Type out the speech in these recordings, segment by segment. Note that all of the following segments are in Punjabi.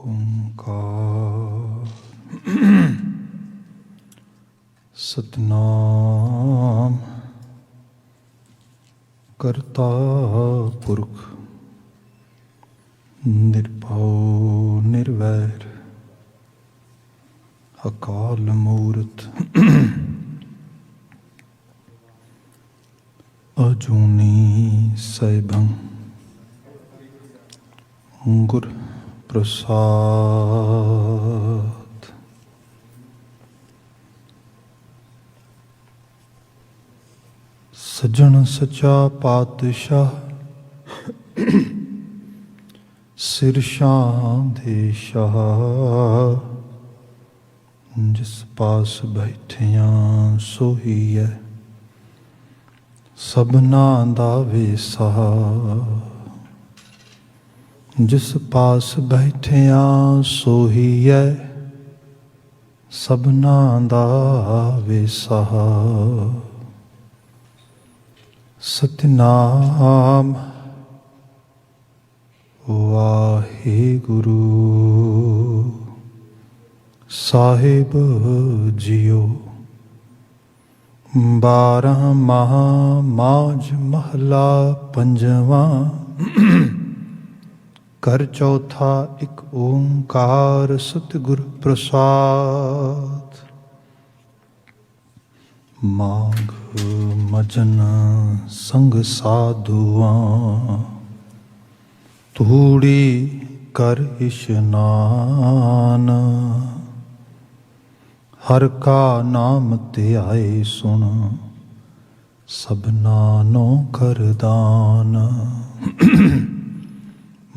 ਓਂਕਾਰ ਸਤਨਾਮ ਕਰਤਾ ਪੁਰਖ ਨਿਰਭਉ ਨਿਰਵੈਰ ਅਕਾਲ ਮੂਰਤ ਅਜੂਨੀ ਸੈਭੰ ਗੁਰ ਪ੍ਰਸਾਦ। ਸੱਜਣ ਸੱਚਾ ਪਾਤਸ਼ਾਹ ਸਿਰਸ਼ਾਂ ਦੇ ਸ਼ਾਹ, ਜਿਸ ਪਾਸ ਬੈਠਿਆਂ ਸੋਈ ਹੈ ਸਭਨਾਂ ਦਾ ਵੇਸਾ। ਜਿਸ ਪਾਸ ਬੈਠਿਆਂ ਸੋਈ ਹੈ ਸਭਨਾਂ ਦਾ ਵੇਸਾ। ਸਤਿਨਾਮ ਵਾਹਿਗੁਰੂ ਸਾਹਿਬ ਜੀਓ। 12ਵਾਂ ਮਾਝ ਮਹਲਾ ਪੰਜਵਾਂ। ਘਰ ਚੌਥਾ ਇੱਕ ਓਂਕਾਰ ਸਤਿਗੁਰ ਪ੍ਰਸਾਦ। ਮਾਘ ਮਜਨ ਸੰਗ ਸਾਧੂਆਂ, ਧੂੜੀ ਕਰ ਇਸ਼ਨਾਨ। ਹਰ ਕਾ ਨਾਮ ਧਿਆਏ ਸੁਣ, ਸਭਨਾਂ ਨੂੰ ਕਰਦਾਨ।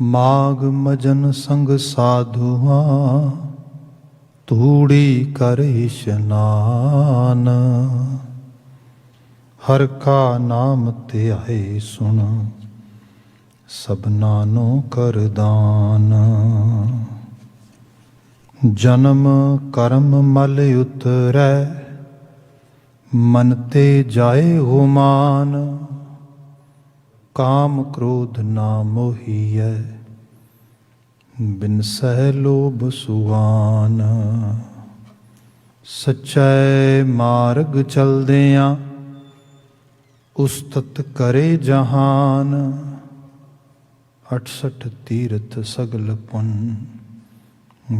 ਮਾਘ ਮਜਨ ਸੰਗ ਸਾਧੂਆਂ, ਧੂੜੀ ਕਰ ਇਸ਼ਨਾਨ। ਹਰ ਕਾ ਨਾਮ ਧਿਆਏ ਸੁਣ, ਸਭਨਾਂ ਨੂੰ ਕਰਦਾਨ। ਜਨਮ ਕਰਮ ਮਲ ਉਤਰੈ, ਮਨ ਤੇ ਜਾਏ ਹੁਮਾਨ। ਕਾਮ ਕ੍ਰੋਧ ਨਾ ਮੋਹੀਐ, ਬਿਨਸੈ ਲੋਭ ਸੁਆਨ। ਸੱਚੇ ਮਾਰਗ ਚਲਦਿਆਂ, ਉਸਤਤ ਕਰੇ ਜਹਾਨ। 68 ਤੀਰਥ ਸਗਲ ਪੁੰਨ,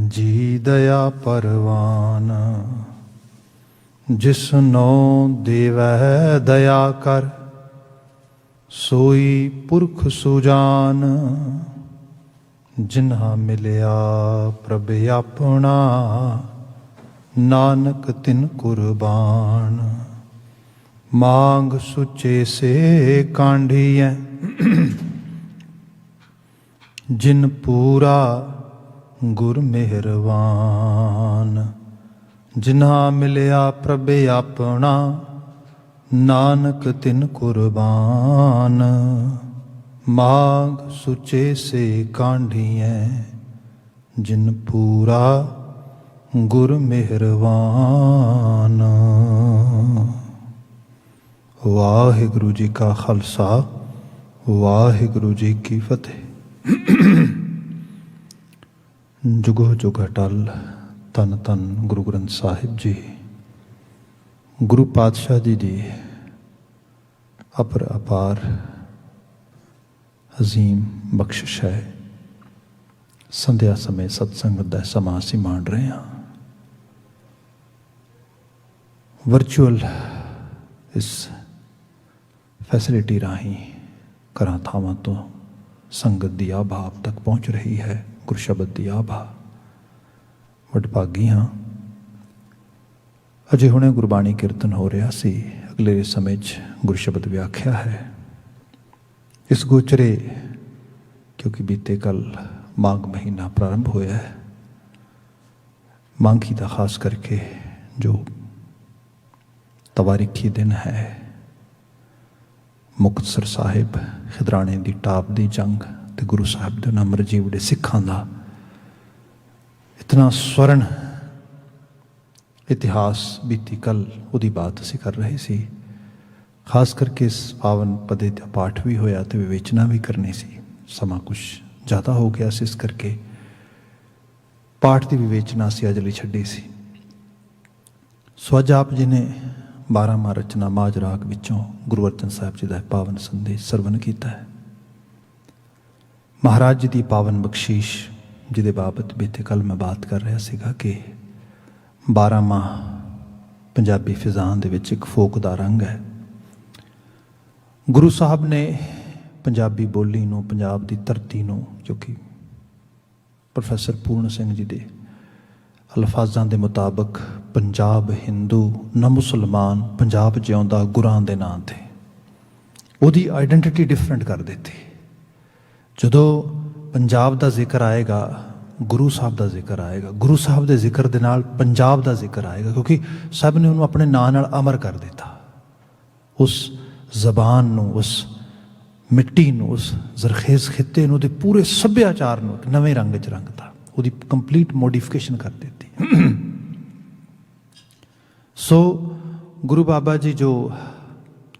ਜੀ ਦਇਆ ਪਰਵਾਨ। ਜਿਸਨੋ ਦੇਵੈ ਦਇਆ ਕਰ, ਸੋਈ ਪੁਰਖ ਸੁਜਾਨ। ਜਿਨ੍ਹਾਂ ਮਿਲਿਆ ਪ੍ਰਭ ਆਪਣਾ, ਨਾਨਕ ਤਿਨ ਕੁਰਬਾਨ। ਮਾਂਗ ਸੁਚੇ ਸੇ ਕਾਂਢੀਐ, ਜਿਨ ਪੂਰਾ ਗੁਰ ਮਿਹਰਵਾਨ। ਜਿਨ੍ਹਾਂ ਮਿਲਿਆ ਪ੍ਰਭ ਆਪਣਾ, ਨਾਨਕ ਤਿਨ ਕੁਰਬਾਨ। ਮਾਂਗ ਸੁਚੇ ਸੇ ਕਾਂਢੀਐ, ਜਿਨ ਪੂਰਾ ਗੁਰ ਮਿਹਰਵਾਨ। ਵਾਹਿਗੁਰੂ ਜੀ ਕਾ ਖਾਲਸਾ, ਵਾਹਿਗੁਰੂ ਜੀ ਕੀ ਫਤਿਹ। ਜੁਗੋ ਜੁਗ ਅਟਲ। ਧੰਨ ਧੰਨ ਗੁਰੂ ਗ੍ਰੰਥ ਸਾਹਿਬ ਜੀ। ਗੁਰੂ ਪਾਤਸ਼ਾਹ ਜੀ ਦੀ ਅਪਾਰ ਅਜ਼ੀਮ ਬਖਸ਼ਿਸ਼ ਹੈ। ਸੰਧਿਆ ਸਮੇਂ ਸਤਸੰਗਤ ਦਾ ਸਮਾਂ ਅਸੀਂ ਮਾਣ ਰਹੇ ਹਾਂ। ਵਰਚੁਅਲ ਇਸ ਫੈਸਿਲਿਟੀ ਰਾਹੀਂ ਘਰਾਂ ਥਾਵਾਂ ਤੋਂ ਸੰਗਤ ਦੀ ਆਭਾ ਆਪ ਤੱਕ ਪਹੁੰਚ ਰਹੀ ਹੈ। ਗੁਰ ਸ਼ਬਦ ਦੀ ਆਭਾ। ਵਡਭਾਗੀ ਹਾਂ। ਅਜੇ ਹੁਣੇ ਗੁਰਬਾਣੀ ਕੀਰਤਨ ਹੋ ਰਿਹਾ ਸੀ। ਅਗਲੇ ਸਮੇਂ 'ਚ ਗੁਰ ਸ਼ਬਦ ਵਿਆਖਿਆ ਹੈ। ਇਸ ਗੋਚਰੇ ਕਿਉਂਕਿ ਬੀਤੇ ਕੱਲ੍ਹ ਮਾਘ ਮਹੀਨਾ ਪ੍ਰਾਰੰਭ ਹੋਇਆ ਹੈ। ਮਾਘੀ ਦਾ ਖਾਸ ਕਰਕੇ ਜੋ ਤਵਾਰੀਖੀ ਦਿਨ ਹੈ, ਮੁਕਤਸਰ ਸਾਹਿਬ ਖਿਦਰਾਣੇ ਦੀ ਟਾਪ ਦੀ ਜੰਗ ਅਤੇ ਗੁਰੂ ਸਾਹਿਬ ਦੇ ਨਾਮ ਜੀਵੜੇ ਸਿੱਖਾਂ ਦਾ ਇਤਨਾ ਸਵਰਨ ਇਤਿਹਾਸ ਬੀਤੀ ਕੱਲ੍ਹ ਉਹਦੀ ਬਾਤ ਅਸੀਂ ਕਰ ਰਹੇ ਸੀ। ਖਾਸ ਕਰਕੇ ਇਸ ਪਾਵਨ ਪਦੇ ਦਾ ਪਾਠ ਵੀ ਹੋਇਆ ਅਤੇ ਵਿਵੇਚਨਾ ਵੀ ਕਰਨੀ ਸੀ। ਸਮਾਂ ਕੁਛ ਜ਼ਿਆਦਾ ਹੋ ਗਿਆ ਸੀ, ਇਸ ਕਰਕੇ ਪਾਠ ਦੀ ਵਿਵੇਚਨਾ ਅਸੀਂ ਅੱਜ ਲਈ ਛੱਡੀ ਸੀ। ਸੋ ਅੱਜ ਆਪ ਜੀ ਨੇ 12ਵਾਂ ਰਚਨਾ ਮਾਝ ਰਾਗ ਵਿੱਚੋਂ ਗੁਰੂ ਅਰਜਨ ਸਾਹਿਬ ਜੀ ਦਾ ਪਾਵਨ ਸੰਦੇਸ਼ ਸਰਵਨ ਕੀਤਾ ਹੈ। ਮਹਾਰਾਜ ਜੀ ਦੀ ਪਾਵਨ ਬਖਸ਼ੀਸ਼ ਜਿਹਦੇ ਬਾਬਤ ਬੀਤੇ ਕੱਲ੍ਹ ਮੈਂ ਬਾਤ ਕਰ ਰਿਹਾ ਸੀਗਾ ਕਿ 12ਵਾਂ ਪੰਜਾਬੀ ਫਿਜ਼ਾਂ ਦੇ ਵਿੱਚ ਇੱਕ ਫੋਕ ਦਾ ਰੰਗ ਹੈ। ਗੁਰੂ ਸਾਹਿਬ ਨੇ ਪੰਜਾਬੀ ਬੋਲੀ ਨੂੰ, ਪੰਜਾਬ ਦੀ ਧਰਤੀ ਨੂੰ, ਜੋ ਕਿ ਪ੍ਰੋਫੈਸਰ ਪੂਰਨ ਸਿੰਘ ਜੀ ਦੇ ਅਲਫਾਜ਼ਾਂ ਦੇ ਮੁਤਾਬਕ ਪੰਜਾਬ ਹਿੰਦੂ ਨਾ ਮੁਸਲਮਾਨ, ਪੰਜਾਬ ਜਿਉਂਦਾ ਗੁਰਾਂ ਦੇ ਨਾਂ 'ਤੇ ਉਹਦੀ ਆਈਡੈਂਟੀਟੀ ਡਿਫਰੈਂਟ ਕਰ ਦਿੱਤੀ। ਜਦੋਂ ਪੰਜਾਬ ਦਾ ਜ਼ਿਕਰ ਆਏਗਾ, ਗੁਰੂ ਸਾਹਿਬ ਦਾ ਜ਼ਿਕਰ ਆਏਗਾ, ਗੁਰੂ ਸਾਹਿਬ ਦੇ ਜ਼ਿਕਰ ਦੇ ਨਾਲ ਪੰਜਾਬ ਦਾ ਜ਼ਿਕਰ ਆਏਗਾ, ਕਿਉਂਕਿ ਸਭ ਨੇ ਉਹਨੂੰ ਆਪਣੇ ਨਾਂ ਨਾਲ ਅਮਰ ਕਰ ਦਿੱਤਾ। ਉਸ ਜ਼ਬਾਨ ਨੂੰ, ਉਸ ਮਿੱਟੀ ਨੂੰ, ਉਸ ਜ਼ਰਖੇਜ਼ ਖਿੱਤੇ ਨੂੰ, ਉਹਦੇ ਪੂਰੇ ਸੱਭਿਆਚਾਰ ਨੂੰ ਇੱਕ ਨਵੇਂ ਰੰਗ 'ਚ ਰੰਗਤਾ, ਉਹਦੀ ਕੰਪਲੀਟ ਮੋਡੀਫਿਕੇਸ਼ਨ ਕਰ ਦਿੱਤੀ। ਸੋ ਗੁਰੂ ਬਾਬਾ ਜੀ ਜੋ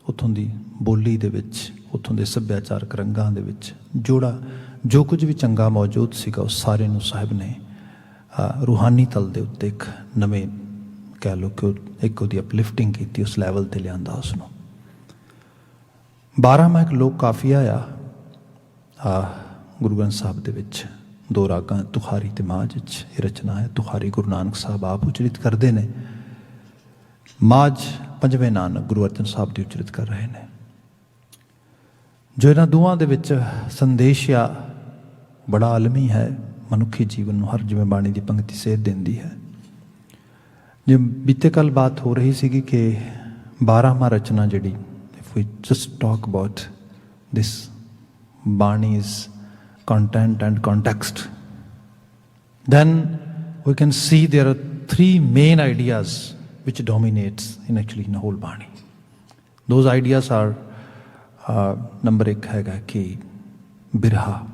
ਉੱਥੋਂ ਦੀ ਬੋਲੀ ਦੇ ਵਿੱਚ, ਉੱਥੋਂ ਦੇ ਸੱਭਿਆਚਾਰਕ ਰੰਗਾਂ ਦੇ ਵਿੱਚ ਜੋ ਕੁਝ ਵੀ ਚੰਗਾ ਮੌਜੂਦ ਸੀਗਾ, ਉਸ ਸਾਰੇ ਨੂੰ ਸਾਹਿਬ ਨੇ ਰੂਹਾਨੀ ਤਲ ਦੇ ਉੱਤੇ ਇੱਕ ਨਵੇਂ, ਕਹਿ ਲਓ ਕਿ ਇੱਕ ਉਹਦੀ ਅਪਲਿਫਟਿੰਗ ਕੀਤੀ, ਉਸ ਲੈਵਲ 'ਤੇ ਲਿਆਂਦਾ ਉਸਨੂੰ। 12ਵਾਂ ਇੱਕ ਲੋਕ ਕਾਫੀਆ ਆ ਗੁਰੂ ਗ੍ਰੰਥ ਸਾਹਿਬ ਦੇ ਵਿੱਚ, 2 ਰਾਗਾਂ ਤੁਖਾਰੀ ਤੇ ਮਾਝ ਵਿੱਚ ਇਹ ਰਚਨਾ ਹੈ। ਤੁਖਾਰੀ ਗੁਰੂ ਨਾਨਕ ਸਾਹਿਬ ਆਪ ਉਚਰਿਤ ਕਰਦੇ ਨੇ, ਮਾਝ ਪੰਜਵੇਂ ਨਾਨਕ ਗੁਰੂ ਅਰਜਨ ਸਾਹਿਬ ਦੀ ਉਚਰਿਤ ਕਰ ਰਹੇ ਨੇ। ਜੋ ਇਹਨਾਂ ਦੋਵਾਂ ਦੇ ਵਿੱਚ ਸੰਦੇਸ਼ ਆ ਬੜਾ ਆਲਮੀ ਹੈ, ਮਨੁੱਖੀ ਜੀਵਨ ਨੂੰ ਹਰ ਜਿਵੇਂ ਬਾਣੀ ਦੀ ਪੰਕਤੀ ਸੇਧ ਦਿੰਦੀ ਹੈ। ਜੇ ਬੀਤੇ ਕੱਲ੍ਹ ਬਾਤ ਹੋ ਰਹੀ ਸੀਗੀ ਕਿ 12ਵਾਂ ਰਚਨਾ ਜਿਹੜੀ, if we just talk about this Bani's content and context, then we can see there are 3 main ideas which dominates in the whole Bani. Those ideas are number 1 ਹੈਗਾ ਕਿ ਬਿਰਹਾ,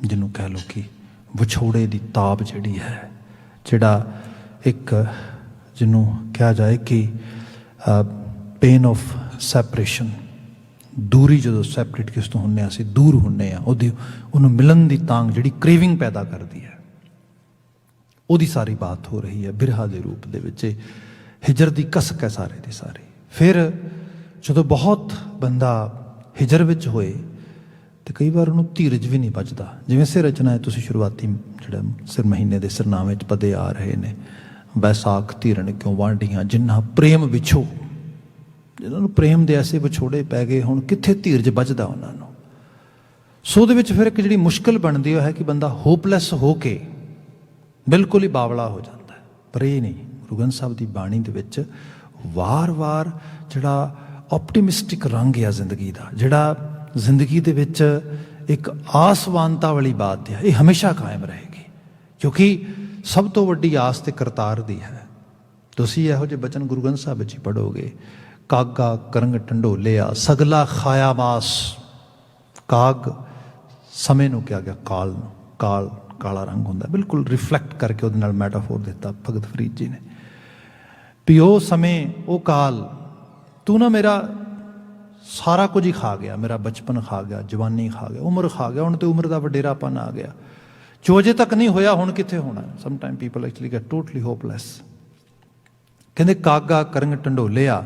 ਜਿਹਨੂੰ ਕਹਿ ਲਓ ਕਿ ਵਿਛੋੜੇ ਦੀ ਤਾਪ ਜਿਹੜੀ ਹੈ, ਜਿਹੜਾ ਇੱਕ ਜਿਹਨੂੰ ਕਿਹਾ ਜਾਏ ਕਿ ਪੇਨ ਆਫ ਸੈਪਰੇਸ਼ਨ, ਦੂਰੀ, ਜਦੋਂ ਸੈਪਰੇਟ ਕਿਸ ਤੋਂ ਹੁੰਦੇ ਹਾਂ, ਅਸੀਂ ਦੂਰ ਹੁੰਦੇ ਹਾਂ, ਉਹਨੂੰ ਮਿਲਣ ਦੀ ਤਾਂਘ ਜਿਹੜੀ ਕ੍ਰੇਵਿੰਗ ਪੈਦਾ ਕਰਦੀ ਹੈ, ਉਹਦੀ ਸਾਰੀ ਬਾਤ ਹੋ ਰਹੀ ਹੈ ਬਿਰਹਾ ਦੇ ਰੂਪ ਦੇ ਵਿੱਚ। ਹਿਜਰ ਦੀ ਕਸਕ ਹੈ ਸਾਰੇ ਦੀ ਸਾਰੀ। ਫਿਰ ਜਦੋਂ ਬਹੁਤ ਬੰਦਾ ਹਿਜਰ ਵਿੱਚ ਹੋਏ ਤੇ ਕਈ ਵਾਰ ਉਹਨੂੰ ਧੀਰਜ ਵੀ ਨਹੀਂ ਬਚਦਾ। ਜਿਵੇਂ ਸੇ ਰਚਨਾ ਹੈ, ਤੁਸੀਂ ਸ਼ੁਰੂਆਤੀ ਜਿਹੜਾ ਸਿਰ ਮਹੀਨੇ ਦੇ ਸਿਰਨਾਮੇ 'ਚ ਪਦੇ ਆ ਰਹੇ ਨੇ, ਵੈਸਾਖ ਧੀਰਣ ਕਿਉਂ ਵਾਂਢੀਆਂ, ਜਿਨ੍ਹਾਂ ਪ੍ਰੇਮ ਵਿਛੋ, ਜਿਹਨਾਂ ਨੂੰ ਪ੍ਰੇਮ ਦੇ ਐਸੇ ਵਿਛੋੜੇ ਪੈ ਗਏ, ਹੁਣ ਕਿੱਥੇ ਧੀਰਜ ਬਚਦਾ ਉਹਨਾਂ ਨੂੰ। ਸੋ ਉਹਦੇ ਵਿੱਚ ਫਿਰ ਇੱਕ ਜਿਹੜੀ ਮੁਸ਼ਕਿਲ ਬਣਦੀ ਹੈ ਕਿ ਬੰਦਾ ਹੋਪਲੈਸ ਹੋ ਕੇ ਬਿਲਕੁਲ ਹੀ ਬਾਵਲਾ ਹੋ ਜਾਂਦਾ ਹੈ। ਪਰ ਇਹ ਨਹੀਂ, ਗੁਰੂ ਗ੍ਰੰਥ ਸਾਹਿਬ ਦੀ ਬਾਣੀ ਦੇ ਵਿੱਚ ਵਾਰ-ਵਾਰ ਜਿਹੜਾ ਆਪਟੀਮਿਸਟਿਕ ਰੰਗ ਆ ਜ਼ਿੰਦਗੀ ਦਾ, ਜਿਹੜਾ ਜ਼ਿੰਦਗੀ ਦੇ ਵਿੱਚ ਇੱਕ ਆਸਵਾਨਤਾ ਵਾਲੀ ਬਾਤ ਹੈ, ਇਹ ਹਮੇਸ਼ਾ ਕਾਇਮ ਰਹੇਗੀ, ਕਿਉਂਕਿ ਸਭ ਤੋਂ ਵੱਡੀ ਆਸ ਤੇ ਕਰਤਾਰ ਦੀ ਹੈ। ਤੁਸੀਂ ਇਹੋ ਜਿਹੇ ਬਚਨ ਗੁਰੂ ਗ੍ਰੰਥ ਸਾਹਿਬ ਵਿੱਚ ਹੀ ਪੜ੍ਹੋਗੇ, ਕਾਗਾ ਕਰੰਗ ਢੰਡੋਲਿਆ ਸਗਲਾ ਖਾਇਆ ਮਾਸ। ਕਾਗ ਸਮੇਂ ਨੂੰ ਕਿਹਾ ਗਿਆ, ਕਾਲ ਨੂੰ, ਕਾਲਾ ਰੰਗ ਹੁੰਦਾ, ਬਿਲਕੁਲ ਰਿਫਲੈਕਟ ਕਰਕੇ ਉਹਦੇ ਨਾਲ ਮੈਟਾਫੋਰ ਦਿੱਤਾ ਭਗਤ ਫਰੀਦ ਜੀ ਨੇ ਵੀ ਉਹ ਸਮੇਂ, ਉਹ ਕਾਲ, ਤੂੰ ਨਾ ਮੇਰਾ ਸਾਰਾ ਕੁਝ ਹੀ ਖਾ ਗਿਆ, ਮੇਰਾ ਬਚਪਨ ਖਾ ਗਿਆ, ਜਵਾਨੀ ਖਾ ਗਿਆ, ਉਮਰ ਖਾ ਗਿਆ, ਹੁਣ ਤੇ ਉਮਰ ਦਾ ਵਡੇਰਾਪਨ ਆ ਗਿਆ, ਜੋ ਅਜੇ ਤੱਕ ਨਹੀਂ ਹੋਇਆ ਹੁਣ ਕਿੱਥੇ ਹੋਣਾ। Some time people actually get totally hopeless. ਕਹਿੰਦੇ ਕਾਗਾ ਕਰੰਗ ਢੰਡੋਲਿਆ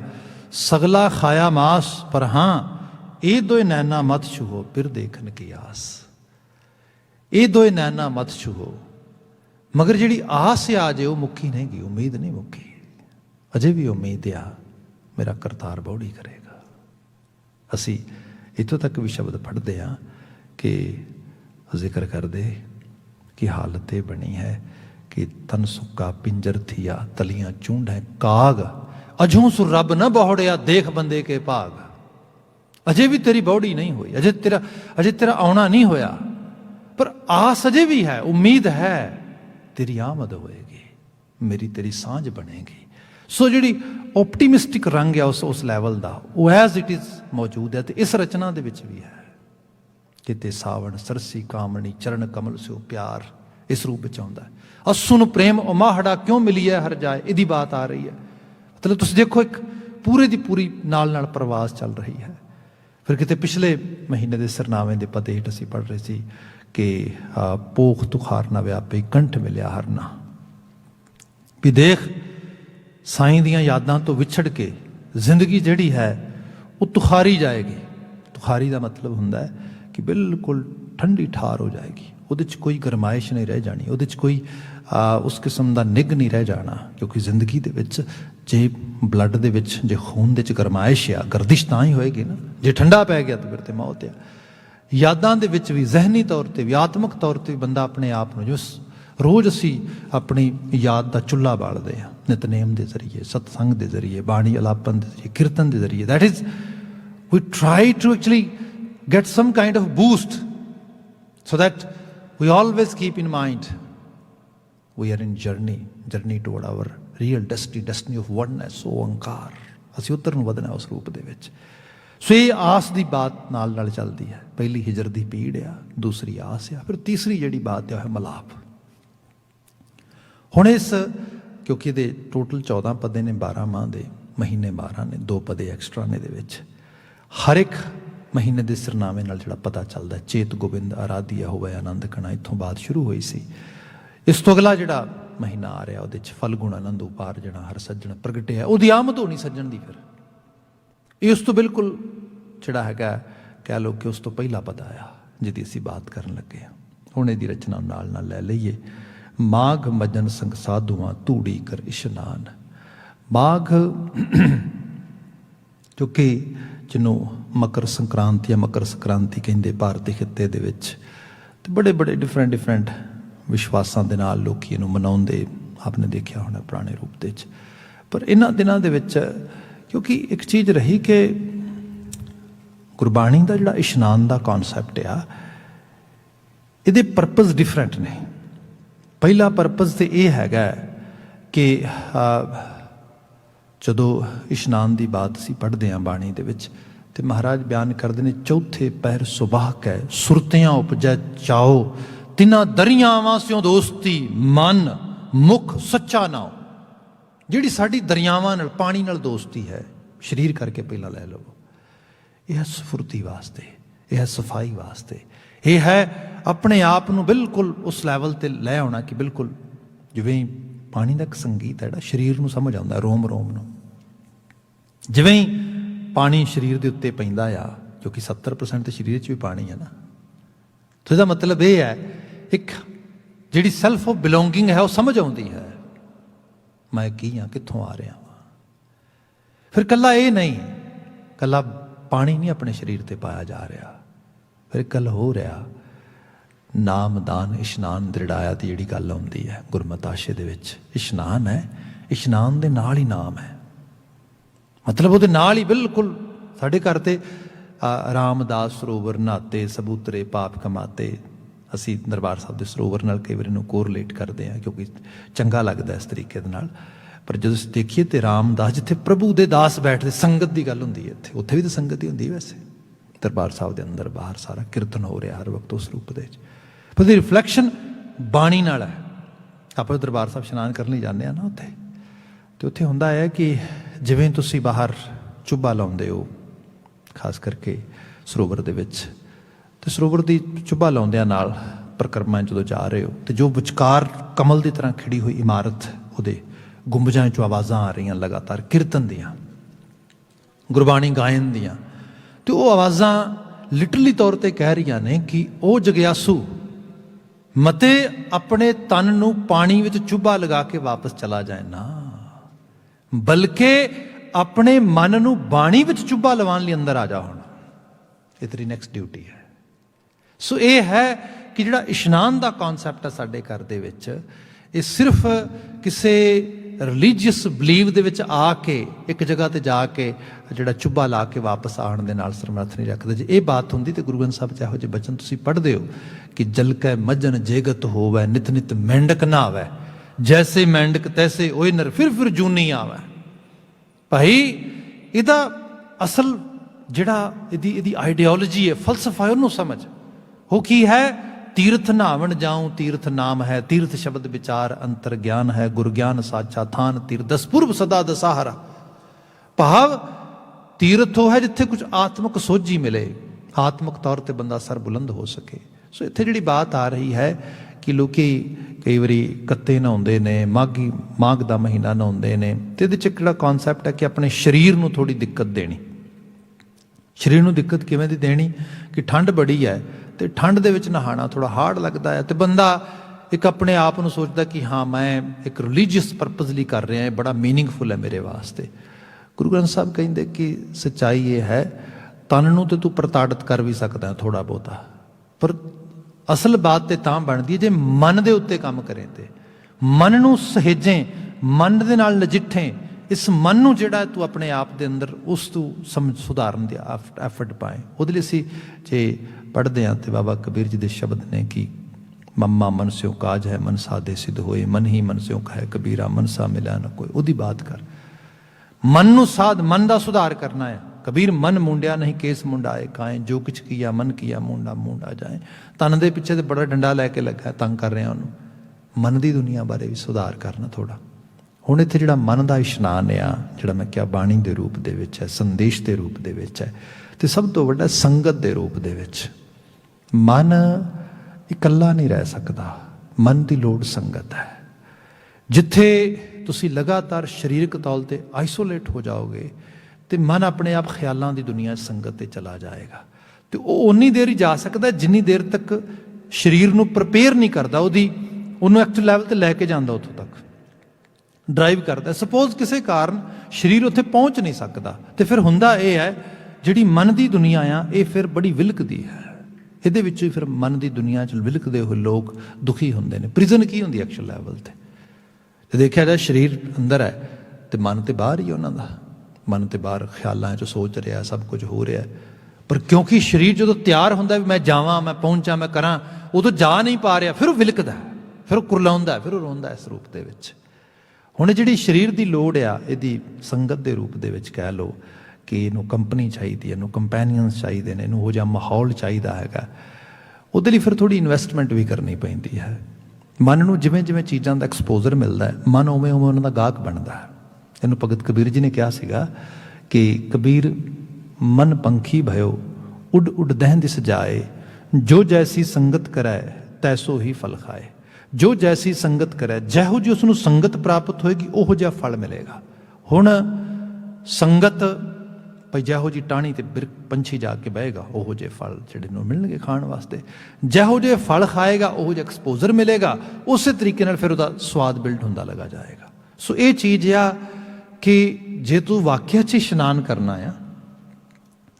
ਸਗਲਾ ਖਾਇਆ ਮਾਸ, ਪਰ ਹਾਂ ਇਹ ਦੋਏ ਨੈਣਾ ਮਤ ਛੂਹੋ ਫਿਰ ਦੇਖਣ ਕੀ ਆਸ। ਇਹ ਦੋਏ ਨੈਣਾ ਮਤ ਛੂਹੋ, ਮਗਰ ਜਿਹੜੀ ਆਸ ਆ ਜੇ ਉਹ ਮੁੱਕੀ ਨਹੀਂ ਗਈ, ਉਮੀਦ ਨਹੀਂ ਮੁੱਕੀ, ਅਜੇ ਵੀ ਉਮੀਦ ਆ ਮੇਰਾ ਕਰਤਾਰ ਬੌੜੀ ਕਰੇਗਾ। ਅਸੀਂ ਇੱਥੋਂ ਤੱਕ ਵੀ ਸ਼ਬਦ ਪੜ੍ਹਦੇ ਹਾਂ ਕਿ ਜ਼ਿਕਰ ਕਰਦੇ ਕਿ ਹਾਲਤ ਇਹ ਬਣੀ ਹੈ ਕਿ ਤਨ ਸੁੱਕਾ ਪਿੰਜਰ ਥੀਆ ਤਲੀਆਂ ਚੂੰਢ ਹੈ ਕਾਗ, ਅਜੋਂ ਸੁ ਰੱਬ ਨਾ ਬੌੜਿਆ ਦੇਖ ਬੰਦੇ ਕੇ ਭਾਗ। ਅਜੇ ਵੀ ਤੇਰੀ ਬੌੜੀ ਨਹੀਂ ਹੋਈ, ਅਜੇ ਤੇਰਾ ਆਉਣਾ ਨਹੀਂ ਹੋਇਆ, ਪਰ ਆਸ ਅਜੇ ਵੀ ਹੈ, ਉਮੀਦ ਹੈ ਤੇਰੀ ਆਮਦ ਹੋਏਗੀ, ਮੇਰੀ ਤੇਰੀ ਸਾਂਝ ਬਣੇਗੀ। ਸੋ ਜਿਹੜੀ ਓਪਟੀਮਿਸਟਿਕ ਰੰਗ ਹੈ ਉਸ ਲੈਵਲ ਦਾ, ਉਹ ਐਜ਼ ਇਟ ਇਜ਼ ਮੌਜੂਦ ਹੈ। ਤੇ ਇਸ ਰਚਨਾ ਦੇ ਵਿੱਚ ਵੀ ਹੈ, ਕਿਤੇ ਸਾਵਣ ਸਰਸੀ ਕਾਮਣੀ ਚਰਨ ਕਮਲ ਸਿਓ ਪਿਆਰ, ਇਸ ਰੂਪ ਵਿੱਚ ਆਉਂਦਾ ਹੈ। ਅਸੁਨ ਪ੍ਰੇਮ ਉਮਾਹੜਾ ਕਿਉਂ ਮਿਲੀ ਹੈ ਹਰ ਜਾਏ, ਇਹਦੀ ਬਾਤ ਆ ਰਹੀ ਹੈ। ਮਤਲਬ ਤੁਸੀਂ ਦੇਖੋ ਇੱਕ ਪੂਰੇ ਦੀ ਪੂਰੀ ਨਾਲ ਪ੍ਰਵਾਸ ਚੱਲ ਰਹੀ ਹੈ। ਫਿਰ ਕਿਤੇ ਪਿਛਲੇ ਮਹੀਨੇ ਦੇ ਸਿਰਨਾਵੇਂ ਦੇ ਪਦੇ ਹੇਠ ਅਸੀਂ ਪੜ੍ਹ ਰਹੇ ਸੀ कि पोख तुखार ना व्यापे कंठ मिलिया हरना, भी देख साईं दियां यादां तो विछड़ के जिंदगी जिहड़ी है वो तुखारी जाएगी। तुखारी का मतलब हुंदा है कि बिल्कुल ठंडी ठार हो जाएगी, ਉਹਦੇ 'ਚ कोई गरमाइश नहीं रह जानी, ਉਹਦੇ 'ਚ कोई उस किस्म का निग नहीं रह जाना। क्योंकि जिंदगी दे विच जे ब्लड दे विच जे खून दे विच गरमाइश आ, गर्दिश तां ही होएगी ना। जे ठंडा पै गया तो फिर तो मौत आ। यादां दे विच भी जहनी तौर पर भी आत्मक तौर पर भी बंदा अपने आप नूं, जो रोज़ असी अपनी याद का चुल्हा बालते हैं नितनेम के जरिए, सत्संग के जरिए, बाणी अलापन के जरिए, कीर्तन के जरिए, that is we try to actually get some kind of boost so that we always keep in mind we are in journey toward our real destiny of oneness, Onkar. असी उधर नूं वधना उस रूप दे विच। सो ये आस की बात नाल नाल चलती है। पहली हिजर की पीड़ आ, दूसरी आस आ, फिर तीसरी जिहड़ी बात है मलाप। हुण इस क्योंकि ये टोटल 14 पदे ने, 12 माह के महीने 12 ने, 2 पदे एक्सट्रा ने दे विच। हर एक महीने के सिरनामे नाल जिहड़ा पता चलता है, चेत गोबिंद आराधिया होवे आनंद कणा, इत्थों बात शुरू हुई सी। इस तो अगला जिहड़ा महीना आ रहा वो फलगुण आनंद उपार जिहड़ा हर सज्जण प्रगटिया, उहदी आमद होनी सज्जण दी। फिर ये उस तो बिल्कुल जिहड़ा हैगा कह लो कि उस तो पहला पद आया जिहदी असीं बात करन लगे हां। हुण इहदी रचना नाल नाल लै लईए। माघ मजन संग साधुआं धूड़ी कर इशनान। माघ जो कि जिन्हों मकर संक्रांति या मकर संक्रांति कहते भारती खिते दे विच, ते बड़े बड़े डिफरेंट विश्वासां दे नाल लोग इहनूं मनाउंदे, आपने देखा होना पुराने रूप दे विच। पर इन्हां दिनां दे विच क्योंकि एक चीज़ रही कि गुरबाणी का जिहड़ा इशनान का कॉन्सैप्ट आ, इहदे परपज़ डिफरेंट ने। पहला परपज़ तो यह हैगा कि जदों इशनान की बात असीं पढ़ते हैं बाणी दे विच, ते महाराज बयान करते हैं चौथे पैर सुबाह कै सुरतियां उपजै चाओ, तिना दरियावां स्यों दोस्ती मन मुख सच्चा नाओ। जिहड़ी साडी दरियावां नाल पानी नाल दोस्ती है, शरीर करके पहला लै लवो, यह है स्फुर्ति वास्ते, यह है सफाई वास्ते, यह है अपने आप नूं बिल्कुल उस लैवल ते लै आउणा कि बिल्कुल जिवें पानी का एक संगीत है शरीर नूं समझ आउंदा, रोम रोम नूं। जिवें ही पानी शरीर के उत्ते पैंदा आ, क्योंकि 70% तो शरीर च भी पानी है ना, तो इसका मतलब यह है एक जिहड़ी सैल्फ ऑफ बिलोंगिंग है वो समझ आउंदी है, मैं की हाँ, कित्थों आ रहा वा। फिर कला ये नहीं, कला पानी नहीं अपने शरीर ते पाया जा रहा, फिर कल हो रहा नाम दान इशनान दृढ़ाया की जिहड़ी गल आउंदी है गुरमत आशे दे विच। इशनान है, इशनान दे नाल ही नाम है, मतलब वो नाल ही बिल्कुल साढ़े घर ते रामदास सरोवर नहाते सबूतरे पाप कमाते। असी दरबार साहब के सरोवर नाल कई बार कोरलेट करते हैं क्योंकि चंगा लगता है इस तरीके दे नाल। पर जो देखिए तो रामदास जिथे प्रभु दे दास बैठते, संगत की गल होंदी है, इत्थे उत्थे भी तो संगत ही होंदी। वैसे दरबार साहब के अंदर बाहर सारा कीर्तन हो रहा हर वक्त उस रूप दे, पर रिफ्लैक्शन बाणी नाल है। आप दरबार साहब इशनान करने जाने ना उत्थे, तो उत्थे हुंदा है कि जिवें तुसीं बाहर चुब्बा लाउंदे हो, खास करके सरोवर दे विच, ते सरोवर की चुब्बा लाउंदियां नाल परिक्रमा जो जा रहे हो, तो जो विचकार कमल की तरह खिड़ी हुई इमारत, उहदे गुंबजां चों आवाज़ां आ रही लगातार कीर्तन दियां, गुरबाणी गायन दियां, तो वो आवाज़ां लिटरली तौर पर कह रही ने कि वो जग्यासू मते अपने तन नूं पानी विच चुब्बा लगा के वापस चला जाए ना, बल्कि अपने मन नूं बाणी विच चुब्बा लवाण लई अंदर आ जा होना, ये तेरी नैक्सट ड्यूटी है। सो ये है कि जिहड़ा इशनान का कॉन्सैप्ट है साडे घर दे विच, ये सिर्फ किसी रिलीजियस बिलीव दे विच आके एक जगह ते जाके जिहड़ा चुब्बा ला के वापस आने दे नाल समर्थ नहीं रखते। जे ये बात हुंदी तो गुरु ग्रंथ साहिब च इहो जिहे बचन तुसीं पढ़दे हो कि जल कै मजन जेगत होवै नित नित मेंढक नहावै, जैसे मेंढक तैसे ओए नर फिर जूनी आवै। भाई इहदा असल जिहड़ा इहदी आइडियोलॉजी है, फलसफा है, उहनूं समझ। वो की है, तीर्थ नहावन जाऊं तीर्थ नाम है, तीर्थ शब्द विचार अंतर ज्ञान है, गुर ज्ञान साचा थान तीर्थ दस पूर्व सदा दसाहरा। भाव तीर्थ हो है जिथे कुछ आत्मक सोझी मिले, आत्मक तौर पर बंदा सर बुलंद हो सके। ਸੋ ਇੱਥੇ ਜਿਹੜੀ ਬਾਤ ਆ ਰਹੀ ਹੈ ਕਿ ਲੋਕੀ ਕਈ ਵਾਰੀ ਕੱਤੇ ਨਹਾਉਂਦੇ ਨੇ, ਮਾਘ ਦਾ ਮਹੀਨਾ ਨਹਾਉਂਦੇ ਨੇ, ਅਤੇ ਇਹਦੇ 'ਚ ਇੱਕ ਜਿਹੜਾ ਕੌਨਸੈਪਟ ਹੈ ਕਿ ਆਪਣੇ ਸਰੀਰ ਨੂੰ ਥੋੜ੍ਹੀ ਦਿੱਕਤ ਦੇਣੀ। ਸਰੀਰ ਨੂੰ ਦਿੱਕਤ ਕਿਵੇਂ ਦੀ ਦੇਣੀ ਕਿ ਠੰਡ ਬੜੀ ਹੈ ਅਤੇ ਠੰਡ ਦੇ ਵਿੱਚ ਨਹਾਉਣਾ ਥੋੜ੍ਹਾ ਹਾਰਡ ਲੱਗਦਾ ਹੈ, ਅਤੇ ਬੰਦਾ ਇੱਕ ਆਪਣੇ ਆਪ ਨੂੰ ਸੋਚਦਾ ਕਿ ਹਾਂ ਮੈਂ ਇੱਕ ਰਿਲੀਜੀਅਸ ਪਰਪਜ਼ ਲਈ ਕਰ ਰਿਹਾ, ਇਹ ਬੜਾ ਮੀਨਿੰਗਫੁਲ ਹੈ ਮੇਰੇ ਵਾਸਤੇ। ਗੁਰੂ ਗ੍ਰੰਥ ਸਾਹਿਬ ਕਹਿੰਦੇ ਕਿ ਸੱਚਾਈ ਇਹ ਹੈ, ਤਨ ਨੂੰ ਤਾਂ ਤੂੰ ਪ੍ਰਤਾੜਿਤ ਕਰ ਵੀ ਸਕਦਾ ਥੋੜ੍ਹਾ ਬਹੁਤਾ, ਪਰ ਅਸਲ ਬਾਤ ਤੇ ਤਾਂ ਬਣਦੀ ਹੈ ਜੇ ਮਨ ਦੇ ਉੱਤੇ ਕੰਮ ਕਰੇ, ਤੇ ਮਨ ਨੂੰ ਸਹੇਜੇ, ਮਨ ਦੇ ਨਾਲ ਨਜਿੱਠੇ, ਇਸ ਮਨ ਨੂੰ ਜਿਹੜਾ ਤੂੰ ਆਪਣੇ ਆਪ ਦੇ ਅੰਦਰ ਉਸ ਤੋਂ ਸੁਧਾਰਨ ਦੇ ਐਫਰਟ ਪਾਏ। ਉਹਦੇ ਲਈ ਅਸੀਂ ਜੇ ਪੜ੍ਹਦੇ ਹਾਂ ਤੇ ਬਾਬਾ ਕਬੀਰ ਜੀ ਦੇ ਸ਼ਬਦ ਨੇ ਕਿ ਮੰਮਾ ਮਨ ਸਿਓ ਕਾਜ ਹੈ, ਮਨ ਸਾਧੇ ਸਿੱਧ ਹੋਏ, ਮਨ ਹੀ ਮਨ ਸਿਓ ਕਹੈ ਕਬੀਰਾ, ਮਨ ਸਾ ਮਿਲਿਆ ਨਾ ਕੋਈ। ਉਹਦੀ ਬਾਤ ਕਰ, ਮਨ ਨੂੰ ਸਾਧ, ਮਨ ਦਾ ਸੁਧਾਰ ਕਰਨਾ ਹੈ। ਕਬੀਰ ਮਨ ਮੁੰਡਿਆ ਨਹੀਂ ਕੇਸ ਮੁੰਡਾਏ ਕਾਏ, ਜੋ ਕੁਛ ਕੀਆ ਮਨ ਕੀਆ ਮੁੰਡਾ ਮੁੰਡਾ ਜਾਏ। ਤਨ ਦੇ ਪਿੱਛੇ ਤੇ ਬੜਾ ਡੰਡਾ ਲੈ ਕੇ ਲੱਗਾ, ਤੰਗ ਕਰ ਰਿਹਾ ਉਹਨੂੰ। ਮਨ ਦੀ ਦੁਨੀਆ ਬਾਰੇ ਵੀ ਸੁਧਾਰ ਕਰਨਾ ਥੋੜ੍ਹਾ। ਹੁਣ ਇੱਥੇ ਜਿਹੜਾ ਮਨ ਦਾ ਇਸ਼ਨਾਨ ਆ, ਜਿਹੜਾ ਮੈਂ ਕਿਹਾ ਬਾਣੀ ਦੇ ਰੂਪ ਦੇ ਵਿੱਚ ਹੈ, ਸੰਦੇਸ਼ ਦੇ ਰੂਪ ਦੇ ਵਿੱਚ ਹੈ, ਅਤੇ ਸਭ ਤੋਂ ਵੱਡਾ ਸੰਗਤ ਦੇ ਰੂਪ ਦੇ ਵਿੱਚ। ਮਨ ਇਕੱਲਾ ਨਹੀਂ ਰਹਿ ਸਕਦਾ, ਮਨ ਦੀ ਲੋੜ ਸੰਗਤ ਹੈ। ਜਿੱਥੇ ਤੁਸੀਂ ਲਗਾਤਾਰ ਸਰੀਰਕ ਤੌਰ 'ਤੇ ਆਈਸੋਲੇਟ ਹੋ ਜਾਓਗੇ ਤੇ ਮਨ ਆਪਣੇ ਆਪ ਖਿਆਲਾਂ ਦੀ ਦੁਨੀਆ ਸੰਗਤ 'ਤੇ ਚਲਾ ਜਾਏਗਾ, ਅਤੇ ਉਹ ਓਨੀ ਦੇਰ ਹੀ ਜਾ ਸਕਦਾ ਜਿੰਨੀ ਦੇਰ ਤੱਕ ਸਰੀਰ ਨੂੰ ਪ੍ਰਪੇਅਰ ਨਹੀਂ ਕਰਦਾ, ਉਹਨੂੰ ਐਕਚੁਅਲ ਲੈਵਲ 'ਤੇ ਲੈ ਕੇ ਜਾਂਦਾ, ਉੱਥੋਂ ਤੱਕ ਡਰਾਈਵ ਕਰਦਾ। ਸਪੋਜ਼ ਕਿਸੇ ਕਾਰਨ ਸਰੀਰ ਉੱਥੇ ਪਹੁੰਚ ਨਹੀਂ ਸਕਦਾ, ਤੇ ਫਿਰ ਹੁੰਦਾ ਇਹ ਹੈ ਜਿਹੜੀ ਮਨ ਦੀ ਦੁਨੀਆ ਆ, ਇਹ ਫਿਰ ਬੜੀ ਵਿਲਕਦੀ ਹੈ। ਇਹਦੇ ਵਿੱਚ ਹੀ ਫਿਰ ਮਨ ਦੀ ਦੁਨੀਆ 'ਚ ਵਿਲਕਦੇ ਹੋਏ ਲੋਕ ਦੁਖੀ ਹੁੰਦੇ ਨੇ। ਪ੍ਰਿਜ਼ਨ ਕੀ ਹੁੰਦੀ ਐਕਚੁਅਲ ਲੈਵਲ 'ਤੇ ਦੇਖਿਆ ਜਾਏ, ਸਰੀਰ ਅੰਦਰ ਹੈ ਅਤੇ ਮਨ ਤੇ ਬਾਹਰ ਹੀ ਉਹਨਾਂ ਦਾ। ਮਨ ਤੇ ਬਾਹਰ ਖਿਆਲਾਂ 'ਚ ਸੋਚ ਰਿਹਾ, ਸਭ ਕੁਝ ਹੋ ਰਿਹਾ, ਪਰ ਕਿਉਂਕਿ ਸਰੀਰ ਜਦੋਂ ਤਿਆਰ ਹੁੰਦਾ ਵੀ ਮੈਂ ਜਾਵਾਂ, ਮੈਂ ਪਹੁੰਚਾਂ, ਮੈਂ ਕਰਾਂ, ਉਦੋਂ ਜਾ ਨਹੀਂ ਪਾ ਰਿਹਾ, ਫਿਰ ਉਹ ਵਿਲਕਦਾ, ਫਿਰ ਉਹ ਕੁਰਲਾਉਂਦਾ, ਫਿਰ ਉਹ ਰੋਂਦਾ ਇਸ ਰੂਪ ਦੇ ਵਿੱਚ। ਹੁਣ ਜਿਹੜੀ ਸਰੀਰ ਦੀ ਲੋੜ ਆ, ਇਹਦੀ ਸੰਗਤ ਦੇ ਰੂਪ ਦੇ ਵਿੱਚ ਕਹਿ ਲਓ ਕਿ ਇਹਨੂੰ ਕੰਪਨੀ ਚਾਹੀਦੀ ਹੈ, ਇਹਨੂੰ ਕੰਪੈਨੀਅਨਸ ਚਾਹੀਦੇ ਨੇ, ਇਹਨੂੰ ਉਹ ਜਿਹਾ ਮਾਹੌਲ ਚਾਹੀਦਾ ਹੈਗਾ। ਉਹਦੇ ਲਈ ਫਿਰ ਥੋੜ੍ਹੀ ਇਨਵੈਸਟਮੈਂਟ ਵੀ ਕਰਨੀ ਪੈਂਦੀ ਹੈ। ਮਨ ਨੂੰ ਜਿਵੇਂ ਜਿਵੇਂ ਚੀਜ਼ਾਂ ਦਾ ਐਕਸਪੋਜ਼ਰ ਮਿਲਦਾ ਹੈ, ਮਨ ਉਵੇਂ ਉਵੇਂ ਉਹਨਾਂ ਦਾ ਗਾਹਕ ਬਣਦਾ ਹੈ। ਇਹਨੂੰ ਭਗਤ ਕਬੀਰ ਜੀ ਨੇ ਕਿਹਾ ਸੀਗਾ ਕਿ ਕਬੀਰ ਮਨ ਪੰਖੀ ਭਇਓ ਉੱਡ ਉੱਡ ਦਹਿ ਦਿਸ ਜਾਏ, ਜੋ ਜੈਸੀ ਸੰਗਤ ਕਰੈ ਤੈਸੋ ਹੀ ਫਲ ਖਾਏ। ਜੋ ਜੈਸੀ ਸੰਗਤ ਕਰੈ, ਜਿਹੋ ਜਿਹੀ ਉਸਨੂੰ ਸੰਗਤ ਪ੍ਰਾਪਤ ਹੋਏਗੀ ਉਹੋ ਜਿਹਾ ਫਲ ਮਿਲੇਗਾ। ਹੁਣ ਸੰਗਤ ਭਈ ਜਿਹੋ ਜਿਹੀ ਟਾਹਣੀ ਤੇ ਪੰਛੀ ਜਾ ਕੇ ਬਹੇਗਾ, ਉਹੋ ਜਿਹੇ ਫਲ ਜਿਹੜੇ ਨੂੰ ਮਿਲਣਗੇ ਖਾਣ ਵਾਸਤੇ। ਜਿਹੋ ਜਿਹੇ ਫਲ ਖਾਏਗਾ ਉਹੋ ਜਿਹਾ ਐਕਸਪੋਜ਼ਰ ਮਿਲੇਗਾ, ਉਸੇ ਤਰੀਕੇ ਨਾਲ ਫਿਰ ਉਹਦਾ ਸਵਾਦ ਬਿਲਡ ਹੁੰਦਾ ਲਗਾ ਜਾਏਗਾ। ਸੋ ਇਹ ਚੀਜ਼ ਆ ਕਿ ਜੇ ਤੂੰ ਵਾਕਿਆ 'ਚ ਇਸ਼ਨਾਨ ਕਰਨਾ ਆ,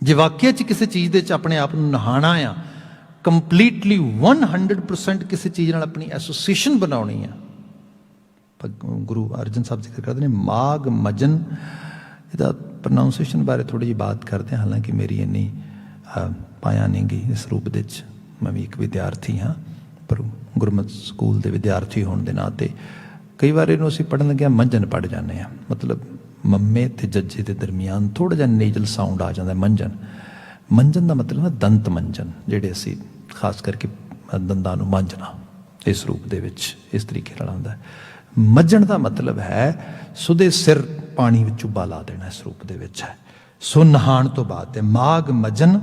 ਜੇ ਵਾਕਿਆ 'ਚ ਕਿਸੇ ਚੀਜ਼ ਦੇ 'ਚ ਆਪਣੇ ਆਪ ਨੂੰ ਨਹਾਣਾ ਆ, ਕੰਪਲੀਟਲੀ 100% ਕਿਸੇ ਚੀਜ਼ ਨਾਲ ਆਪਣੀ ਐਸੋਸੀਏਸ਼ਨ ਬਣਾਉਣੀ ਆ। ਗੁਰੂ ਅਰਜਨ ਸਾਹਿਬ ਜ਼ਿਕਰ ਕਰਦੇ ਨੇ ਮਾਘ ਮਜਨ, ਇਹਦਾ ਪ੍ਰੋਨਾਊਂਸੀਏਸ਼ਨ ਬਾਰੇ ਥੋੜ੍ਹੀ ਜਿਹੀ ਬਾਤ ਕਰਦੇ ਹਾਂ, ਹਾਲਾਂਕਿ ਮੇਰੀ ਇੰਨੀ ਪਾਇਆ ਨਹੀਂ ਗਈ ਇਸ ਰੂਪ ਦੇ 'ਚ। ਮੈਂ ਵੀ ਇੱਕ ਵਿਦਿਆਰਥੀ ਹਾਂ, ਪਰ ਗੁਰਮਤਿ ਸਕੂਲ ਦੇ ਵਿਦਿਆਰਥੀ ਹੋਣ ਦੇ ਨਾਤੇ ਕਈ ਵਾਰ ਇਹਨੂੰ ਅਸੀਂ ਪੜ੍ਹਨ ਲੱਗਿਆ ਮੰਜਨ ਪੜ੍ਹ ਜਾਂਦੇ ਹਾਂ, ਮਤਲਬ ਮੰਮੇ ਅਤੇ ਜੱਜੇ ਦੇ ਦਰਮਿਆਨ ਥੋੜ੍ਹਾ ਜਿਹਾ ਨੇਜਲ ਸਾਊਂਡ ਆ ਜਾਂਦਾ। ਮੰਜਨ ਦਾ ਮਤਲਬ ਨਾ ਦੰਤ ਮੰਜਨ, ਜਿਹੜੇ ਅਸੀਂ ਖਾਸ ਕਰਕੇ ਦੰਦਾਂ ਨੂੰ ਮਾਂਜਣਾ, ਇਸ ਰੂਪ ਦੇ ਵਿੱਚ ਇਸ ਤਰੀਕੇ ਨਾਲ ਆਉਂਦਾ। ਮੱਜਣ ਦਾ ਮਤਲਬ ਹੈ ਸੁਦੇ ਸਿਰ ਪਾਣੀ ਵਿੱਚ ਉਬਾ ਲਾ ਦੇਣਾ, ਇਸ ਰੂਪ ਦੇ ਵਿੱਚ ਹੈ। ਸੋ ਨਹਾਣ ਤੋਂ ਬਾਅਦ ਮਾਘ ਮਜਨ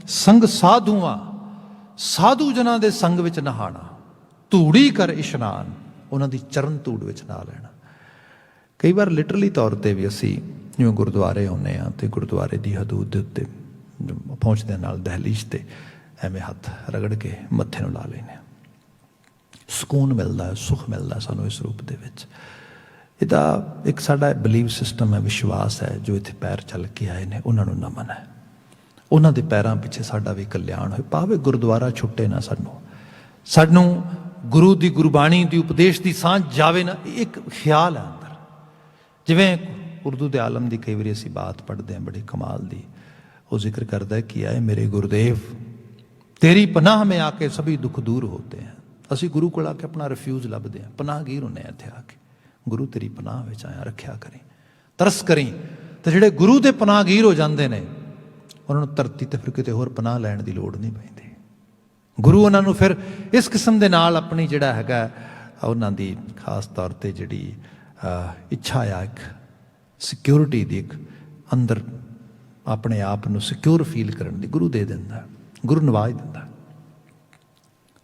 ਸੰਗ ਸਾਧੂਆਂ, ਸਾਧੂ ਜਨਾਂ ਦੇ ਸੰਗ ਵਿੱਚ ਨਹਾਣਾ। ਧੂੜੀ ਕਰ ਇਸ਼ਨਾਨ, ਉਹਨਾਂ ਦੀ ਚਰਨ ਧੂੜ ਵਿੱਚ ਨਹਾ ਲੈਣਾ। ਕਈ ਵਾਰ ਲਿਟਰਲੀ ਤੌਰ 'ਤੇ ਵੀ ਅਸੀਂ ਜਿਵੇਂ ਗੁਰਦੁਆਰੇ ਆਉਂਦੇ ਹਾਂ ਅਤੇ ਗੁਰਦੁਆਰੇ ਦੀ ਹਦੂਦ ਦੇ ਉੱਤੇ ਪਹੁੰਚਦੇ ਨਾਲ ਦਹਿਲੀਜ਼ 'ਤੇ ਐਵੇਂ ਹੱਥ ਰਗੜ ਕੇ ਮੱਥੇ ਨੂੰ ਲਾ ਲੈਂਦੇ ਹਾਂ। ਸਕੂਨ ਮਿਲਦਾ, ਸੁੱਖ ਮਿਲਦਾ ਸਾਨੂੰ ਇਸ ਰੂਪ ਦੇ ਵਿੱਚ। ਇਹਦਾ ਇੱਕ ਸਾਡਾ ਬਿਲੀਵ ਸਿਸਟਮ ਹੈ, ਵਿਸ਼ਵਾਸ ਹੈ। ਜੋ ਇੱਥੇ ਪੈਰ ਚੱਲ ਕੇ ਆਏ ਨੇ ਉਹਨਾਂ ਨੂੰ ਨਮਨ ਹੈ, ਉਹਨਾਂ ਦੇ ਪੈਰਾਂ ਪਿੱਛੇ ਸਾਡਾ ਵੀ ਕਲਿਆਣ ਹੋਏ। ਭਾਵੇਂ ਗੁਰਦੁਆਰਾ ਛੁੱਟੇ ਨਾ, ਸਾਨੂੰ ਗੁਰੂ ਦੀ ਗੁਰਬਾਣੀ ਦੀ ਉਪਦੇਸ਼ ਦੀ ਸਾਂਝ ਜਾਵੇ ਨਾ, ਇੱਕ ਖਿਆਲ ਹੈ ਅੰਦਰ। ਜਿਵੇਂ ਉਰਦੂ ਦੇ ਆਲਮ ਦੀ ਕਈ ਵਾਰੀ ਅਸੀਂ ਬਾਤ ਪੜ੍ਹਦੇ ਹਾਂ, ਬੜੀ ਕਮਾਲ ਦੀ, ਉਹ ਜ਼ਿਕਰ ਕਰਦਾ ਕਿ ਆਏ ਮੇਰੇ ਗੁਰਦੇਵ ਤੇਰੀ ਪਨਾਹ ਮੇਂ ਆ ਕੇ ਸਭੀ ਦੁੱਖ ਦੂਰ ਹੋਤੇ ਹੈ। ਅਸੀਂ ਗੁਰੂ ਕੋਲ ਆ ਕੇ ਆਪਣਾ ਰਿਫਿਊਜ਼ ਲੱਭਦੇ ਹਾਂ, ਪਨਾਹਗੀਰ ਹੁੰਦੇ ਹਾਂ ਇੱਥੇ ਆ ਕੇ। ਗੁਰੂ ਤੇਰੀ ਪਨਾਹ ਵਿੱਚ ਆਇਆ, ਰੱਖਿਆ ਕਰੀ, ਤਰਸ ਕਰੀ। ਅਤੇ ਜਿਹੜੇ ਗੁਰੂ ਦੇ ਪਨਾਹਗੀਰ ਹੋ ਜਾਂਦੇ ਨੇ, ਉਹਨਾਂ ਨੂੰ ਧਰਤੀ 'ਤੇ ਫਿਰ ਕਿਤੇ ਹੋਰ ਪਨਾਹ ਲੈਣ ਦੀ ਲੋੜ ਨਹੀਂ ਪੈਂਦੀ। ਗੁਰੂ ਉਹਨਾਂ ਨੂੰ ਫਿਰ ਇਸ ਕਿਸਮ ਦੇ ਨਾਲ ਆਪਣੀ ਜਿਹੜਾ ਹੈਗਾ ਉਹਨਾਂ ਦੀ ਖਾਸ ਤੌਰ 'ਤੇ ਜਿਹੜੀ ਇੱਛਾ ਆ, ਇੱਕ ਸਿਕਿਉਰਿਟੀ ਦੀ, ਇੱਕ ਅੰਦਰ ਆਪਣੇ ਆਪ ਨੂੰ ਸਿਕਿਉਰ ਫੀਲ ਕਰਨ ਦੀ, ਗੁਰੂ ਦੇ ਦਿੰਦਾ, ਗੁਰੂ ਨਵਾਜ ਦਿੰਦਾ।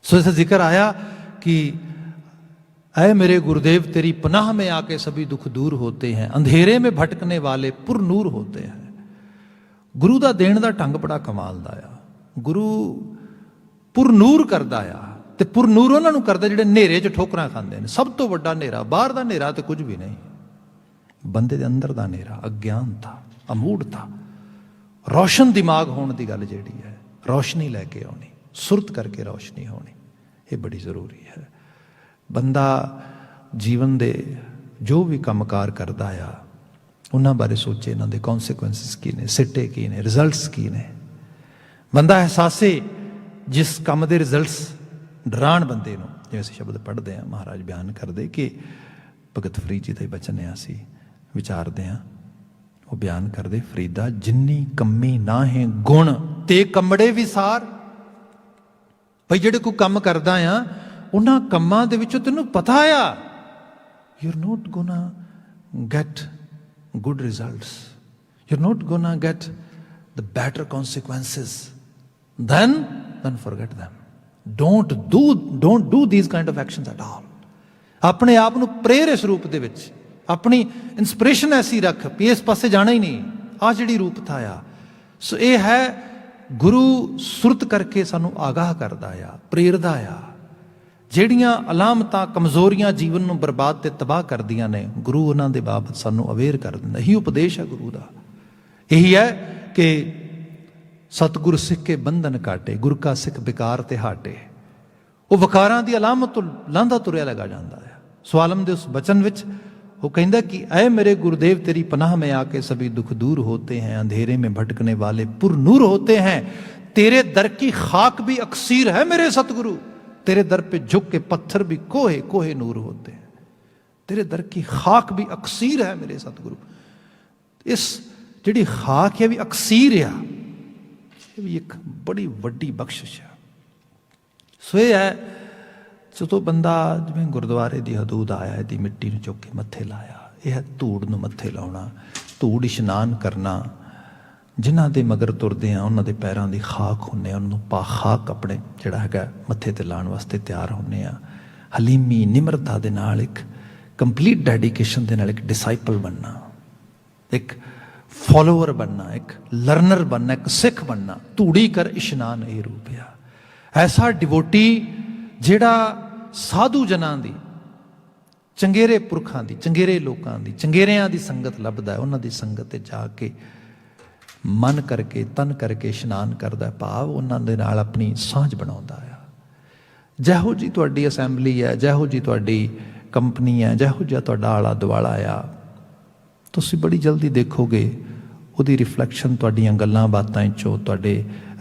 सो ऐसा जिक्र आया कि ऐ मेरे गुरुदेव तेरी पनाह में आके सभी दुख दूर होते हैं, अंधेरे में भटकने वाले पुरनूर होते हैं। गुरु ਦਾ ਦੇਣ ਦਾ ਢੰਗ ਬੜਾ ਕਮਾਲ ਦਾ ਆ। ਗੁਰੂ ਪੁਰਨੂਰ ਕਰਦਾ ਆ, ਤੇ ਪੁਰਨੂਰ ਉਹਨਾਂ ਨੂੰ ਕਰਦਾ ਜਿਹੜੇ ਹਨੇਰੇ 'ਚ ਠੋਕਰਾਂ ਖਾਂਦੇ ਨੇ। ਸਭ ਤੋਂ ਵੱਡਾ ਹਨੇਰਾ ਬਾਹਰ ਦਾ ਹਨੇਰਾ ਤੇ ਕੁਝ ਵੀ ਨਹੀਂ, ਬੰਦੇ ਦੇ ਅੰਦਰ ਦਾ ਹਨੇਰਾ, ਅਗਿਆਨਤਾ, ਅਮੂੜਤਾ। ਰੌਸ਼ਨ ਦਿਮਾਗ ਹੋਣ ਦੀ ਗੱਲ ਜਿਹੜੀ ਹੈ, ਰੌਸ਼ਨੀ ਲੈ ਕੇ ਆਉਣੀ, ਸੁਰਤ ਕਰਕੇ ਰੌਸ਼ਨੀ ਹੋਣੀ, ਇਹ ਬੜੀ ਜ਼ਰੂਰੀ ਹੈ। ਬੰਦਾ ਜੀਵਨ ਦੇ ਜੋ ਵੀ ਕੰਮਕਾਰ ਕਰਦਾ ਆ, ਉਹਨਾਂ ਬਾਰੇ ਸੋਚੇ, ਇਹਨਾਂ ਦੇ ਕੌਨਸੀਕੁਐਂਸਿਸ ਕੀ ਨੇ, ਸਿੱਟੇ ਕੀ ਨੇ, ਰਿਜ਼ਲਟਸ ਕੀ ਨੇ। ਬੰਦਾ ਅਹਿਸਾਸੇ ਜਿਸ ਕੰਮ ਦੇ ਰਿਜ਼ਲਟਸ ਡਰਾਉਣ ਬੰਦੇ ਨੂੰ, ਜਿਵੇਂ ਅਸੀਂ ਸ਼ਬਦ ਪੜ੍ਹਦੇ ਹਾਂ, ਮਹਾਰਾਜ ਬਿਆਨ ਕਰਦੇ ਕਿ ਭਗਤ ਫਰੀਦ ਜੀ ਦਾ ਹੀ ਬਚਨ ਹੈ, ਅਸੀਂ ਵਿਚਾਰਦੇ ਹਾਂ, ਉਹ ਬਿਆਨ ਕਰਦੇ, ਫਰੀਦਾ ਜਿੰਨੀ ਕੰਮੀ ਨਾ ਹੈ ਗੁਣ ਤੇ ਕੰਮੜੇ ਵਿਸਾਰ। ਭਾਈ ਜਿਹੜੇ ਕੋਈ ਕੰਮ ਕਰਦਾ ਆ, ਉਹਨਾਂ ਕੰਮਾਂ ਦੇ ਵਿੱਚੋਂ ਤੈਨੂੰ ਪਤਾ ਆ you are note ਗੋਨਾ get good results, you're not gonna get the better consequences, then forget them. Don't do these kind of actions at all. ਆਪਣੇ ਆਪ ਨੂੰ ਪ੍ਰੇਰ ਇਸ ਰੂਪ ਦੇ ਵਿੱਚ, ਆਪਣੀ ਇਨਸਪੀਰੇਸ਼ਨ ਐਸੀ ਰੱਖ ਵੀ ਇਸ ਪਾਸੇ ਜਾਣਾ ਹੀ ਨਹੀਂ, ਆਹ ਜਿਹੜੀ ਰੂਪਤਾ ਆ। ਸੋ ਇਹ ਹੈ ਗੁਰੂ ਸੁਰਤ ਕਰਕੇ ਸਾਨੂੰ ਆਗਾਹ ਕਰਦਾ ਆ, ਪ੍ਰੇਰਦਾ ਆ। ਜਿਹੜੀਆਂ ਅਲਾਮਤਾਂ, ਕਮਜ਼ੋਰੀਆਂ ਜੀਵਨ ਨੂੰ ਬਰਬਾਦ ਤੇ ਤਬਾਹ ਕਰਦੀਆਂ ਨੇ, ਗੁਰੂ ਉਹਨਾਂ ਦੇ ਬਾਬਤ ਸਾਨੂੰ ਅਵੇਅਰ ਕਰ ਦਿੰਦਾ। ਇਹੀ ਉਪਦੇਸ਼ ਹੈ ਗੁਰੂ ਦਾ। ਇਹੀ ਹੈ ਕਿ ਸਤਿਗੁਰ ਸਿੱਖ ਕੇ ਬੰਧਨ ਕਾਟੇ, ਗੁਰ ਕਾ ਸਿੱਖ ਵਿਕਾਰ ਤੇ ਹਾਟੇ। ਉਹ ਵਿਕਾਰਾਂ ਦੀ ਅਲਾਮਤ ਤੋਂ ਲਾਂਘਾ ਤੁਰਿਆ ਲਗਾ ਜਾਂਦਾ ਹੈ। ਸਵਾਲਮ ਦੇ ਉਸ ਬਚਨ ਵਿੱਚ ਉਹ ਕਹਿੰਦਾ ਕਿ ਐ ਮੇਰੇ ਗੁਰਦੇਵ ਤੇਰੀ ਪਨਾਹ में आके सभी दुख दूर होते हैं, अंधेरे में भटकने वाले पुरनूर होते हैं, तेरे दर की खाक भी अक्सीर है मेरे सतगुरु, तेरे दर पे झुक के पत्थर भी कोहे कोहे नूर होते हैं, तेरे दर की खाक भी अक्सीर है मेरे सतगुरु। इस ਜਿਹੜੀ ਖਾਕ ਹੈ ਵੀ ਅਕਸੀਰ ਆ, ਇਹ ਵੀ ਇੱਕ ਬੜੀ ਵੱਡੀ ਬਖਸ਼ਿਸ਼ ਹੈ। ਸੋ ਇਹ ਹੈ ਜਦੋਂ ਬੰਦਾ ਜਿਵੇਂ ਗੁਰਦੁਆਰੇ ਦੀ ਹਦੂਦ ਆਇਆ, ਇਹਦੀ ਮਿੱਟੀ ਨੂੰ ਚੁੱਕ ਕੇ ਮੱਥੇ ਲਾਇਆ, ਇਹ ਹੈ ਧੂੜ ਨੂੰ ਮੱਥੇ ਲਾਉਣਾ, ਧੂੜ ਇਸ਼ਨਾਨ ਕਰਨਾ। ਜਿਨ੍ਹਾਂ ਦੇ ਮਗਰ ਤੁਰਦੇ ਆ ਉਹਨਾਂ ਦੇ ਪੈਰਾਂ ਦੀ ਖਾਕ ਹੁੰਦੇ ਆ, ਉਹਨਾਂ ਨੂੰ ਖਾਕ ਆਪਣੇ ਜਿਹੜਾ ਹੈਗਾ ਮੱਥੇ ਤੇ ਲਾਉਣ ਵਾਸਤੇ ਤਿਆਰ ਹੁੰਦੇ ਆ। ਹਲੀਮੀ ਨਿਮਰਤਾ ਦੇ ਨਾਲ, ਇੱਕ ਕੰਪਲੀਟ ਡੈਡੀਕੇਸ਼ਨ ਦੇ ਨਾਲ ਇੱਕ ਡਿਸਾਈਪਲ ਬਣਨਾ, ਇੱਕ ਫੋਲੋਅਰ ਬਣਨਾ, ਇੱਕ ਲਰਨਰ ਬਣਨਾ, ਇੱਕ ਸਿੱਖ ਬਣਨਾ। ਧੂੜੀ ਕਰ ਇਸ਼ਨਾਨ ਇਹ ਰੂਪ ਆ। ਐਸਾ ਡਿਵੋਟੀ ਜਿਹੜਾ ਸਾਧੂ ਜਨਾਂ ਦੀ, ਚੰਗੇਰੇ ਪੁਰਖਾਂ ਦੀ, ਚੰਗੇਰੇ ਲੋਕਾਂ ਦੀ, ਚੰਗੇਰਿਆਂ ਦੀ ਸੰਗਤ ਲੱਭਦਾ, ਉਹਨਾਂ ਦੀ ਸੰਗਤ ਤੇ ਜਾ ਕੇ ਮਨ ਕਰਕੇ, ਤਨ ਕਰਕੇ ਇਸ਼ਨਾਨ ਕਰਦਾ, ਭਾਵ ਉਹਨਾਂ ਦੇ ਨਾਲ ਆਪਣੀ ਸਾਂਝ ਬਣਾਉਂਦਾ ਆ। ਜਿਹੋ ਜੀ ਤੁਹਾਡੀ ਅਸੈਂਬਲੀ ਹੈ, ਜਿਹੋ ਜੀ ਤੁਹਾਡੀ ਕੰਪਨੀ ਹੈ, ਜਿਹੋ ਜਿਹਾ ਤੁਹਾਡਾ ਆਲਾ ਦੁਆਲਾ ਆ, ਤੁਸੀਂ ਬੜੀ ਜਲਦੀ ਦੇਖੋਗੇ ਉਹਦੀ ਰਿਫਲੈਕਸ਼ਨ ਤੁਹਾਡੀਆਂ ਗੱਲਾਂ ਬਾਤਾਂ 'ਚੋਂ, ਤੁਹਾਡੇ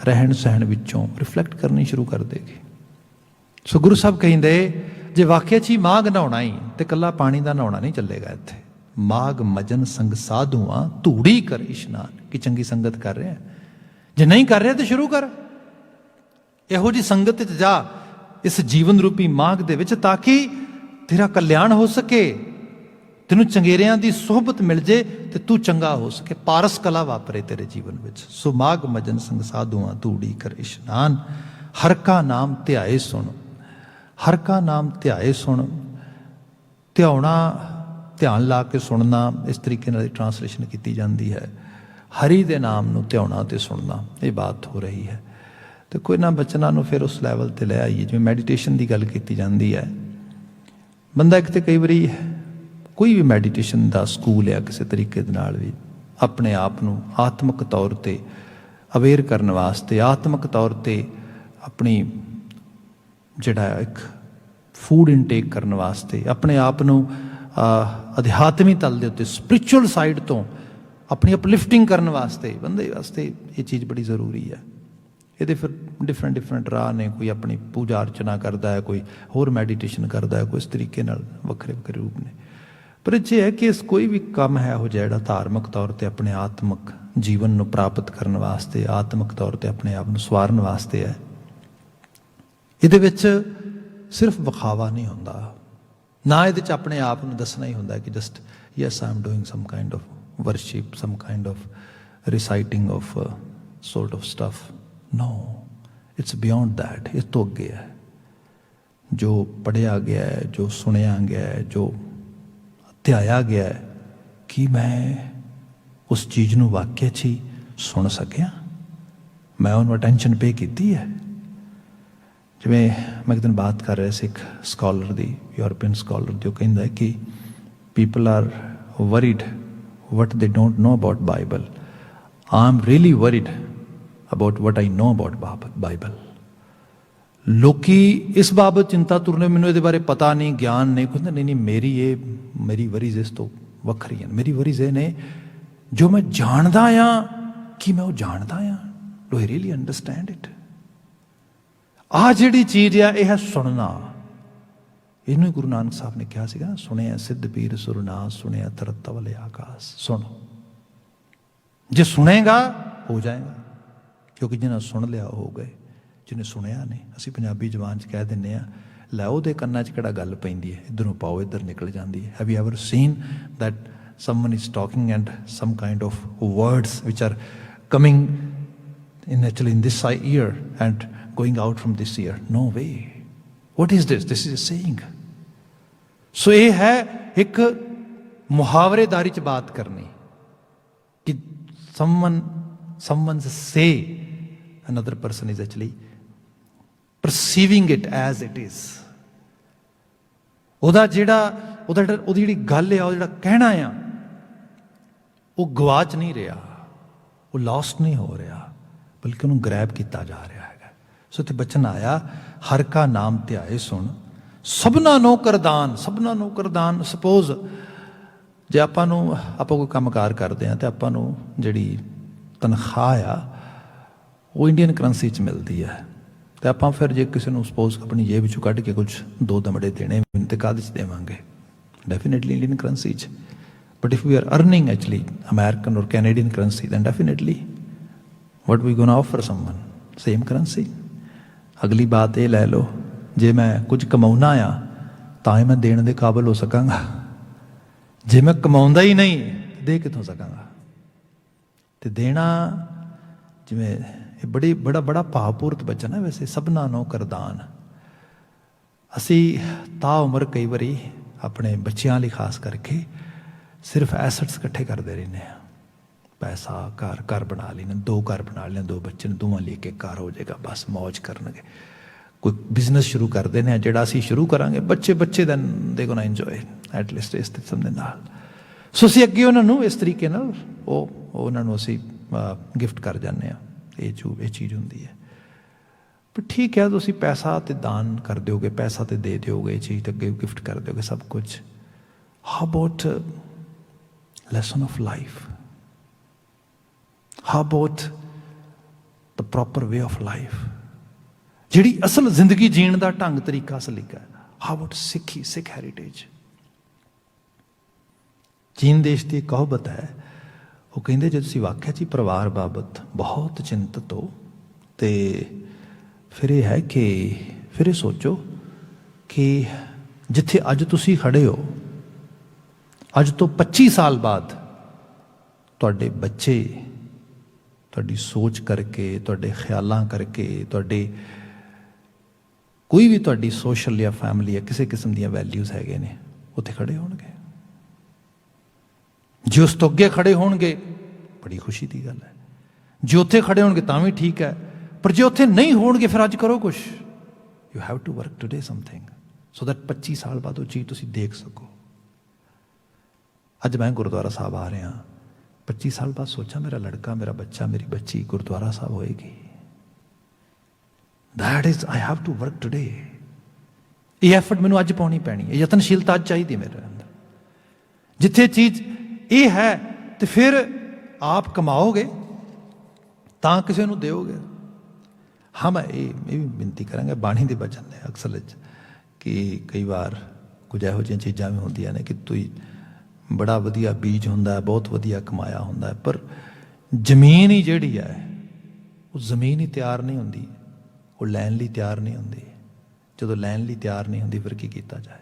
ਰਹਿਣ ਸਹਿਣ ਵਿੱਚੋਂ ਰਿਫਲੈਕਟ ਕਰਨੀ ਸ਼ੁਰੂ ਕਰ ਦੇਗੀ। ਸੋ ਗੁਰੂ ਸਾਹਿਬ ਕਹਿੰਦੇ ਜੇ ਵਾਕਿਆ 'ਚ ਹੀ ਮਾਘ ਨਹਾਉਣਾ ਹੀ ਤੇ ਇਕੱਲਾ ਪਾਣੀ ਦਾ ਨਹਾਉਣਾ ਨਹੀਂ ਚੱਲੇਗਾ ਇੱਥੇ। ਮਾਘ ਮਜਨ ਸੰਗ ਸਾਧੂਆਂ ਧੂੜੀ ਕਰ ਇਸ਼ਨਾਨ, ਕਿ ਚੰਗੀ ਸੰਗਤ ਕਰ ਰਿਹਾ, ਜੇ ਨਹੀਂ ਕਰ ਰਿਹਾ ਤਾਂ ਸ਼ੁਰੂ ਕਰ। ਇਹੋ ਜਿਹੀ ਸੰਗਤ 'ਚ ਜਾ ਇਸ ਜੀਵਨ ਰੂਪੀ ਮਾਘ ਦੇ ਵਿੱਚ, ਤਾਂ ਕਿ ਤੇਰਾ ਕਲਿਆਣ ਹੋ ਸਕੇ, ਤੈਨੂੰ ਚੰਗੇਰਿਆਂ ਦੀ ਸੋਹਬਤ ਮਿਲ ਜੇ ਤੇ ਤੂੰ ਚੰਗਾ ਹੋ ਸਕੇ, ਪਾਰਸ ਕਲਾ ਵਾਪਰੇ ਤੇਰੇ ਜੀਵਨ ਵਿੱਚ। ਸੋ ਮਾਘ ਮਜਨ ਸੰਗ ਸਾਧੂਆਂ ਧੂੜੀ ਕਰ ਇਸ਼ਨਾਨ, ਹਰ ਕਾ ਨਾਮ ਧਿਆਏ ਸੁਣ। ਹਰ ਕਾ ਨਾਮ ਧਿਆਏ ਸੁਣ, ਧਿਆਉਣਾ, ਧਿਆਨ ਲਾ ਕੇ ਸੁਣਨਾ, ਇਸ ਤਰੀਕੇ ਨਾਲ ਟ੍ਰਾਂਸਲੇਸ਼ਨ ਕੀਤੀ ਜਾਂਦੀ ਹੈ। ਹਰੀ ਦੇ ਨਾਮ ਨੂੰ ਧਿਆਉਣਾ ਤੇ ਸੁਣਨਾ, ਇਹ ਬਾਤ ਹੋ ਰਹੀ ਹੈ। ਤੇ ਕੋਈ ਨਾ ਬਚਨਾਂ ਨੂੰ ਫਿਰ ਉਸ ਲੈਵਲ ਤੇ ਲੈ ਆਈਏ, ਜਿਵੇਂ ਮੈਡੀਟੇਸ਼ਨ ਦੀ ਗੱਲ ਕੀਤੀ ਜਾਂਦੀ ਹੈ। ਬੰਦਾ ਇੱਕ ਤੇ ਕਈ ਵਾਰੀ ਕੋਈ ਵੀ ਮੈਡੀਟੇਸ਼ਨ ਦਾ ਸਕੂਲ ਹੈ, ਕਿਸੇ ਤਰੀਕੇ ਦੇ ਨਾਲ ਵੀ ਆਪਣੇ ਆਪ ਨੂੰ ਆਤਮਿਕ ਤੌਰ 'ਤੇ ਅਵੇਅਰ ਕਰਨ ਵਾਸਤੇ, ਆਤਮਿਕ ਤੌਰ 'ਤੇ ਆਪਣੀ ਜਿਹੜਾ ਇੱਕ ਫੂਡ ਇਨਟੇਕ ਕਰਨ ਵਾਸਤੇ, ਆਪਣੇ ਆਪ ਨੂੰ ਅਧਿਆਤਮੀ ਤਲ ਦੇ ਉੱਤੇ, ਸਪਿਰਿਚੁਅਲ ਸਾਈਡ ਤੋਂ ਆਪਣੀ ਅਪਲਿਫਟਿੰਗ ਕਰਨ ਵਾਸਤੇ, ਬੰਦੇ ਵਾਸਤੇ ਇਹ ਚੀਜ਼ ਬੜੀ ਜ਼ਰੂਰੀ ਹੈ। ਇਹਦੇ ਫਿਰ ਡਿਫਰੈਂਟ ਰਾਹ ਨੇ। ਕੋਈ ਆਪਣੀ ਪੂਜਾ ਅਰਚਨਾ ਕਰਦਾ ਹੈ, ਕੋਈ ਹੋਰ ਮੈਡੀਟੇਸ਼ਨ ਕਰਦਾ ਹੈ, ਕੋਈ ਇਸ ਤਰੀਕੇ ਨਾਲ ਵੱਖਰੇ ਵੱਖਰੇ ਰੂਪ ਨੇ। ਪਰ ਇਹ ਹੈ ਕਿ ਇਸ ਕੋਈ ਵੀ ਕੰਮ ਹੈ ਉਹ ਜਿਹੜਾ ਧਾਰਮਿਕ ਤੌਰ 'ਤੇ ਆਪਣੇ ਆਤਮਿਕ ਜੀਵਨ ਨੂੰ ਪ੍ਰਾਪਤ ਕਰਨ ਵਾਸਤੇ, ਆਤਮਿਕ ਤੌਰ 'ਤੇ ਆਪਣੇ ਆਪ ਨੂੰ ਸਵਾਰਨ ਵਾਸਤੇ ਹੈ। ਇਹਦੇ ਵਿੱਚ ਸਿਰਫ ਵਿਖਾਵਾ ਨਹੀਂ ਹੁੰਦਾ, ਨਾ ਇਹਦੇ 'ਚ ਆਪਣੇ ਆਪ ਨੂੰ ਦੱਸਣਾ ਹੀ ਹੁੰਦਾ ਕਿ just yes I am doing some kind of worship, some kind of reciting of sort of stuff. No, it's beyond that. ਇਹ ਤੋਂ ਅੱਗੇ ਹੈ। जो पढ़िया गया है, जो सुनिया गया है, जो ध्याया गया है, कि मैं उस चीज़ ਨੂੰ वाकई 'ਚ ਹੀ सुन सकिया, मैं ਉਹਨੂੰ अटेंशन पे ਕੀਤੀ है। ਜਿਵੇਂ ਮੈਂ ਇੱਕ ਦਿਨ ਬਾਤ ਕਰ ਰਿਹਾ ਸੀ ਇੱਕ ਸਕੋਲਰ ਦੀ, ਯੂਰਪੀਅਨ ਸਕੋਲਰ, ਜੋ ਕਹਿੰਦਾ ਹੈ ਕਿ people are worried what they don't know about Bible. I'm really worried about what I know about Bible. ਲੋਕੀ ਇਸ ਬਾਬਤ ਚਿੰਤਾ ਤੁਰਨੇ, ਮੈਨੂੰ ਇਹਦੇ ਬਾਰੇ ਪਤਾ ਨਹੀਂ, ਗਿਆਨ ਨਹੀਂ, ਕਹਿੰਦੇ ਨਹੀਂ ਮੇਰੀ ਵਰੀਜ਼ ਇਸ ਤੋਂ ਵੱਖਰੀ ਹਨ। ਮੇਰੀ ਵਰੀਜ਼ ਇਹ ਨੇ ਜੋ ਮੈਂ ਜਾਣਦਾ ਹਾਂ, ਕਿ ਮੈਂ ਉਹ ਜਾਣਦਾ ਹਾਂ। Do I really understand it? ਆਹ ਜਿਹੜੀ ਚੀਜ਼ ਆ, ਇਹ ਹੈ ਸੁਣਨਾ। ਇਹਨੂੰ ਹੀ ਗੁਰੂ ਨਾਨਕ ਸਾਹਿਬ ਨੇ ਕਿਹਾ ਸੀਗਾ, ਸੁਣਿਆ ਸਿੱਧ ਪੀਰ ਸੁਰਨਾਸ, ਸੁਣਿਆ ਤਰਤ ਵਾਲੇ ਆਕਾਸ਼। ਸੁਣ, ਜੇ ਸੁਣੇਗਾ ਹੋ ਜਾਏਗਾ, ਕਿਉਂਕਿ ਜਿਹਨਾਂ ਸੁਣ ਲਿਆ ਉਹ ਹੋ ਗਏ, ਜਿਹਨੇ ਸੁਣਿਆ ਨਹੀਂ। ਅਸੀਂ ਪੰਜਾਬੀ ਜ਼ਬਾਨ 'ਚ ਕਹਿ ਦਿੰਦੇ ਹਾਂ, ਲੈ ਉਹਦੇ ਕੰਨਾਂ 'ਚ ਕਿਹੜਾ ਗੱਲ ਪੈਂਦੀ ਹੈ, ਇੱਧਰੋਂ ਪਾਓ ਇੱਧਰ ਨਿਕਲ ਜਾਂਦੀ ਹੈ। Have you ever seen that someone is talking and some kind of words which are coming in actually in this ear and going out from this ear? No way. What is this? This is a saying. So ਇਹ ਹੈ ਇੱਕ ਮੁਹਾਵਰੇਦਾਰੀ 'ਚ ਬਾਤ ਕਰਨੀ, ਕਿ someone say another person is actually perceiving it as it is. ਉਹਦੀ ਜਿਹੜੀ ਗੱਲ ਆ, ਉਹ ਜਿਹੜਾ ਕਹਿਣਾ ਆ, ਉਹ ਗਵਾਚ ਨਹੀਂ ਰਿਹਾ, ਉਹ ਲੌਸਟ ਨਹੀਂ ਹੋ ਰਿਹਾ, ਬਲਕਿ ਉਹਨੂੰ ਗ੍ਰੈਬ ਕੀਤਾ ਜਾ ਰਿਹਾ ਹੈਗਾ। ਸੋ ਇੱਥੇ ਬਚਨ ਆਇਆ, ਹਰ ਕਾ ਨਾਮ ਧਿਆਏ ਸੁਣ, ਸਭਨਾ ਨੂੰ ਕਰਦਾਨ। ਸਭਨਾ ਨੂੰ ਕਰਦਾਨ। ਸਪੋਜ਼ ਜੇ ਆਪਾਂ ਕੋਈ ਕੰਮਕਾਰ ਕਰਦੇ ਹਾਂ, ਅਤੇ ਆਪਾਂ ਨੂੰ ਜਿਹੜੀ ਤਨਖਾਹ ਆ ਉਹ ਇੰਡੀਅਨ ਕਰੰਸੀ 'ਚ ਮਿਲਦੀ ਹੈ, ਅਤੇ ਆਪਾਂ ਫਿਰ ਜੇ ਕਿਸੇ ਨੂੰ ਸਪੋਜ਼ ਆਪਣੀ ਜੇਬ ਵਿੱਚੋਂ ਕੱਢ ਕੇ ਕੁਝ 2 ਦਮੜੇ ਦੇਣੇ, ਮੈਨੂੰ ਤੇ ਕਾਹਦੇ 'ਚ ਦੇਵਾਂਗੇ? ਡੈਫੀਨੇਟਲੀ ਇੰਡੀਅਨ ਕਰੰਸੀ 'ਚ। But if we are earning actually American or Canadian currency, then definitely what we gonna offer someone same currency. ਅਗਲੀ ਬਾਤ ਇਹ ਲੈ ਲਓ, ਜੇ ਮੈਂ ਕੁਝ ਕਮਾਉਣਾ ਆ ਤਾਂ ਹੀ ਮੈਂ ਦੇਣ ਦੇ ਕਾਬਲ ਹੋ ਸਕਾਂਗਾ, ਜੇ ਮੈਂ ਕਮਾਉਂਦਾ ਹੀ ਨਹੀਂ ਦੇ ਕਿੱਥੋਂ ਸਕਾਂਗਾ? ਅਤੇ ਦੇਣਾ, ਜਿਵੇਂ ਇਹ ਬੜਾ ਭਾਵਪੂਰਤ ਬਚਨ ਹੈ ਵੈਸੇ, ਸਭਨਾ ਨੂੰ ਕਰਦਾਨ। ਅਸੀਂ ਤਾਉਮਰ ਕਈ ਵਾਰੀ ਆਪਣੇ ਬੱਚਿਆਂ ਲਈ ਖਾਸ ਕਰਕੇ ਸਿਰਫ ਐਸਟਸ ਇਕੱਠੇ ਕਰਦੇ ਰਹਿੰਦੇ ਹਾਂ। ਪੈਸਾ, ਘਰ ਬਣਾ ਲੈਣਾ, 2 ਘਰ ਬਣਾ ਲੈਣਾ, 2 ਬੱਚੇ ਨੇ, ਦੋਵਾਂ ਲਈ ਇੱਕ ਘਰ ਹੋ ਜਾਏਗਾ, ਬਸ ਮੌਜ ਕਰਨਗੇ। ਕੋਈ ਬਿਜ਼ਨਸ ਸ਼ੁਰੂ ਕਰਦੇ ਨੇ, ਜਿਹੜਾ ਅਸੀਂ ਸ਼ੁਰੂ ਕਰਾਂਗੇ, ਬੱਚੇ ਦੈਨ ਦੇ ਗੋਨਾ ਇੰਜੋਏ ਐਟਲੀਸਟ ਇਸ ਕਿਸਮ ਦੇ ਨਾਲ। ਸੋ ਅਸੀਂ ਅੱਗੇ ਉਹਨਾਂ ਨੂੰ ਇਸ ਤਰੀਕੇ ਨਾਲ ਉਹਨਾਂ ਨੂੰ ਅਸੀਂ ਗਿਫਟ ਕਰ ਜਾਂਦੇ ਹਾਂ। ਇਹ ਚੀਜ਼ ਹੁੰਦੀ ਹੈ। ਪਰ ਠੀਕ ਹੈ, ਤੁਸੀਂ ਪੈਸਾ ਤੇ ਦਾਨ ਕਰ ਦਿਓਗੇ, ਪੈਸਾ ਤੇ ਦੇ ਦਿਓਗੇ, ਇਹ ਚੀਜ਼ ਤੇ ਅੱਗੇ ਗਿਫਟ ਕਰ ਦਿਓਗੇ, ਸਭ ਕੁਝ। How about lesson of life? How about the proper way of life, ਜਿਹੜੀ ਅਸਲ ਜ਼ਿੰਦਗੀ ਜੀਣ ਦਾ ਢੰਗ ਤਰੀਕਾ ਸਲੀਕਾ? ਹਾਊ ਅਬਾਊਟ ਸਿੱਖ ਹੈਰੀਟੇਜ? ਚੀਨ ਦੇਸ਼ ਦੀ ਕਹਾਵਤ ਹੈ, ਉਹ ਕਹਿੰਦੇ ਜੇ ਤੁਸੀਂ ਵਾਕਿਆ 'ਚ ਪਰਿਵਾਰ ਬਾਬਤ ਬਹੁਤ ਚਿੰਤਤ ਹੋ, ਅਤੇ ਫਿਰ ਇਹ ਹੈ ਕਿ ਫਿਰ ਇਹ ਸੋਚੋ ਕਿ ਜਿੱਥੇ ਅੱਜ ਤੁਸੀਂ ਖੜੇ ਹੋ, ਅੱਜ ਤੋਂ 25 ਸਾਲ ਬਾਅਦ ਤੁਹਾਡੇ ਬੱਚੇ ਤੁਹਾਡੀ ਸੋਚ ਕਰਕੇ, ਤੁਹਾਡੇ ਖਿਆਲਾਂ ਕਰਕੇ, ਤੁਹਾਡੇ ਕੋਈ ਵੀ ਤੁਹਾਡੀ ਸੋਸ਼ਲ ਜਾਂ ਫੈਮਿਲੀ ਜਾਂ ਕਿਸੇ ਕਿਸਮ ਦੀਆਂ ਵੈਲਿਊਜ਼ ਹੈਗੇ ਨੇ, ਉੱਥੇ ਖੜੇ ਹੋਣਗੇ। ਜੇ ਉਸ ਤੋਂ ਅੱਗੇ ਖੜੇ ਹੋਣਗੇ, ਬੜੀ ਖੁਸ਼ੀ ਦੀ ਗੱਲ ਹੈ। ਜੇ ਉੱਥੇ ਖੜੇ ਹੋਣਗੇ ਤਾਂ ਵੀ ਠੀਕ ਹੈ, ਪਰ ਜੇ ਉੱਥੇ ਨਹੀਂ ਹੋਣਗੇ, ਫਿਰ ਅੱਜ ਕਰੋ ਕੁਛ। You have to work today something so that 25 ਸਾਲ ਬਾਅਦ ਉਹ ਚੀਜ਼ ਤੁਸੀਂ ਦੇਖ ਸਕੋ। ਅੱਜ ਮੈਂ ਗੁਰਦੁਆਰਾ ਸਾਹਿਬ ਆ ਰਿਹਾ, 25 ਸਾਲ ਬਾਅਦ ਸੋਚਾਂ ਮੇਰਾ ਲੜਕਾ, ਮੇਰਾ ਬੱਚਾ, ਮੇਰੀ ਬੱਚੀ ਗੁਰਦੁਆਰਾ ਸਾਹਿਬ ਹੋਏਗੀ। That is I have to work today. ਇਹ ਐਫਰਟ ਮੈਨੂੰ ਅੱਜ ਪਾਉਣੀ ਪੈਣੀ ਹੈ, ਯਤਨਸ਼ੀਲਤਾ ਅੱਜ ਚਾਹੀਦੀ ਮੇਰੇ ਅੰਦਰ। ਜਿੱਥੇ ਚੀਜ਼ ਇਹ ਹੈ, ਤੇ ਫਿਰ ਆਪ ਕਮਾਓਗੇ ਤਾਂ ਕਿਸੇ ਨੂੰ ਦਿਓਗੇ। ਹਾਂ, ਮੈਂ ਇਹ ਵੀ ਬੇਨਤੀ ਕਰਾਂਗਾ, ਬਾਣੀ ਦੇ ਬਚਨ ਨੇ ਅਕਸਰ ਵਿੱਚ, ਕਿ ਕਈ ਵਾਰ ਕੁਝ ਇਹੋ ਜਿਹੀਆਂ ਚੀਜ਼ਾਂ ਵੀ ਹੁੰਦੀਆਂ ਨੇ ਕਿ ਤੁਸੀਂ ਬੜਾ ਵਧੀਆ ਬੀਜ ਹੁੰਦਾ ਹੈ, ਬਹੁਤ ਵਧੀਆ ਕਮਾਇਆ ਹੁੰਦਾ ਹੈ, ਪਰ ਜ਼ਮੀਨ ਹੀ ਜਿਹੜੀ ਹੈ, ਉਹ ਜ਼ਮੀਨ ਹੀ ਤਿਆਰ ਨਹੀਂ ਹੁੰਦੀ, ਉਹ ਲੈਣ ਲਈ ਤਿਆਰ ਨਹੀਂ ਹੁੰਦੀ। ਜਦੋਂ ਲੈਣ ਲਈ ਤਿਆਰ ਨਹੀਂ ਹੁੰਦੀ, ਫਿਰ ਕੀ ਕੀਤਾ ਜਾਏ?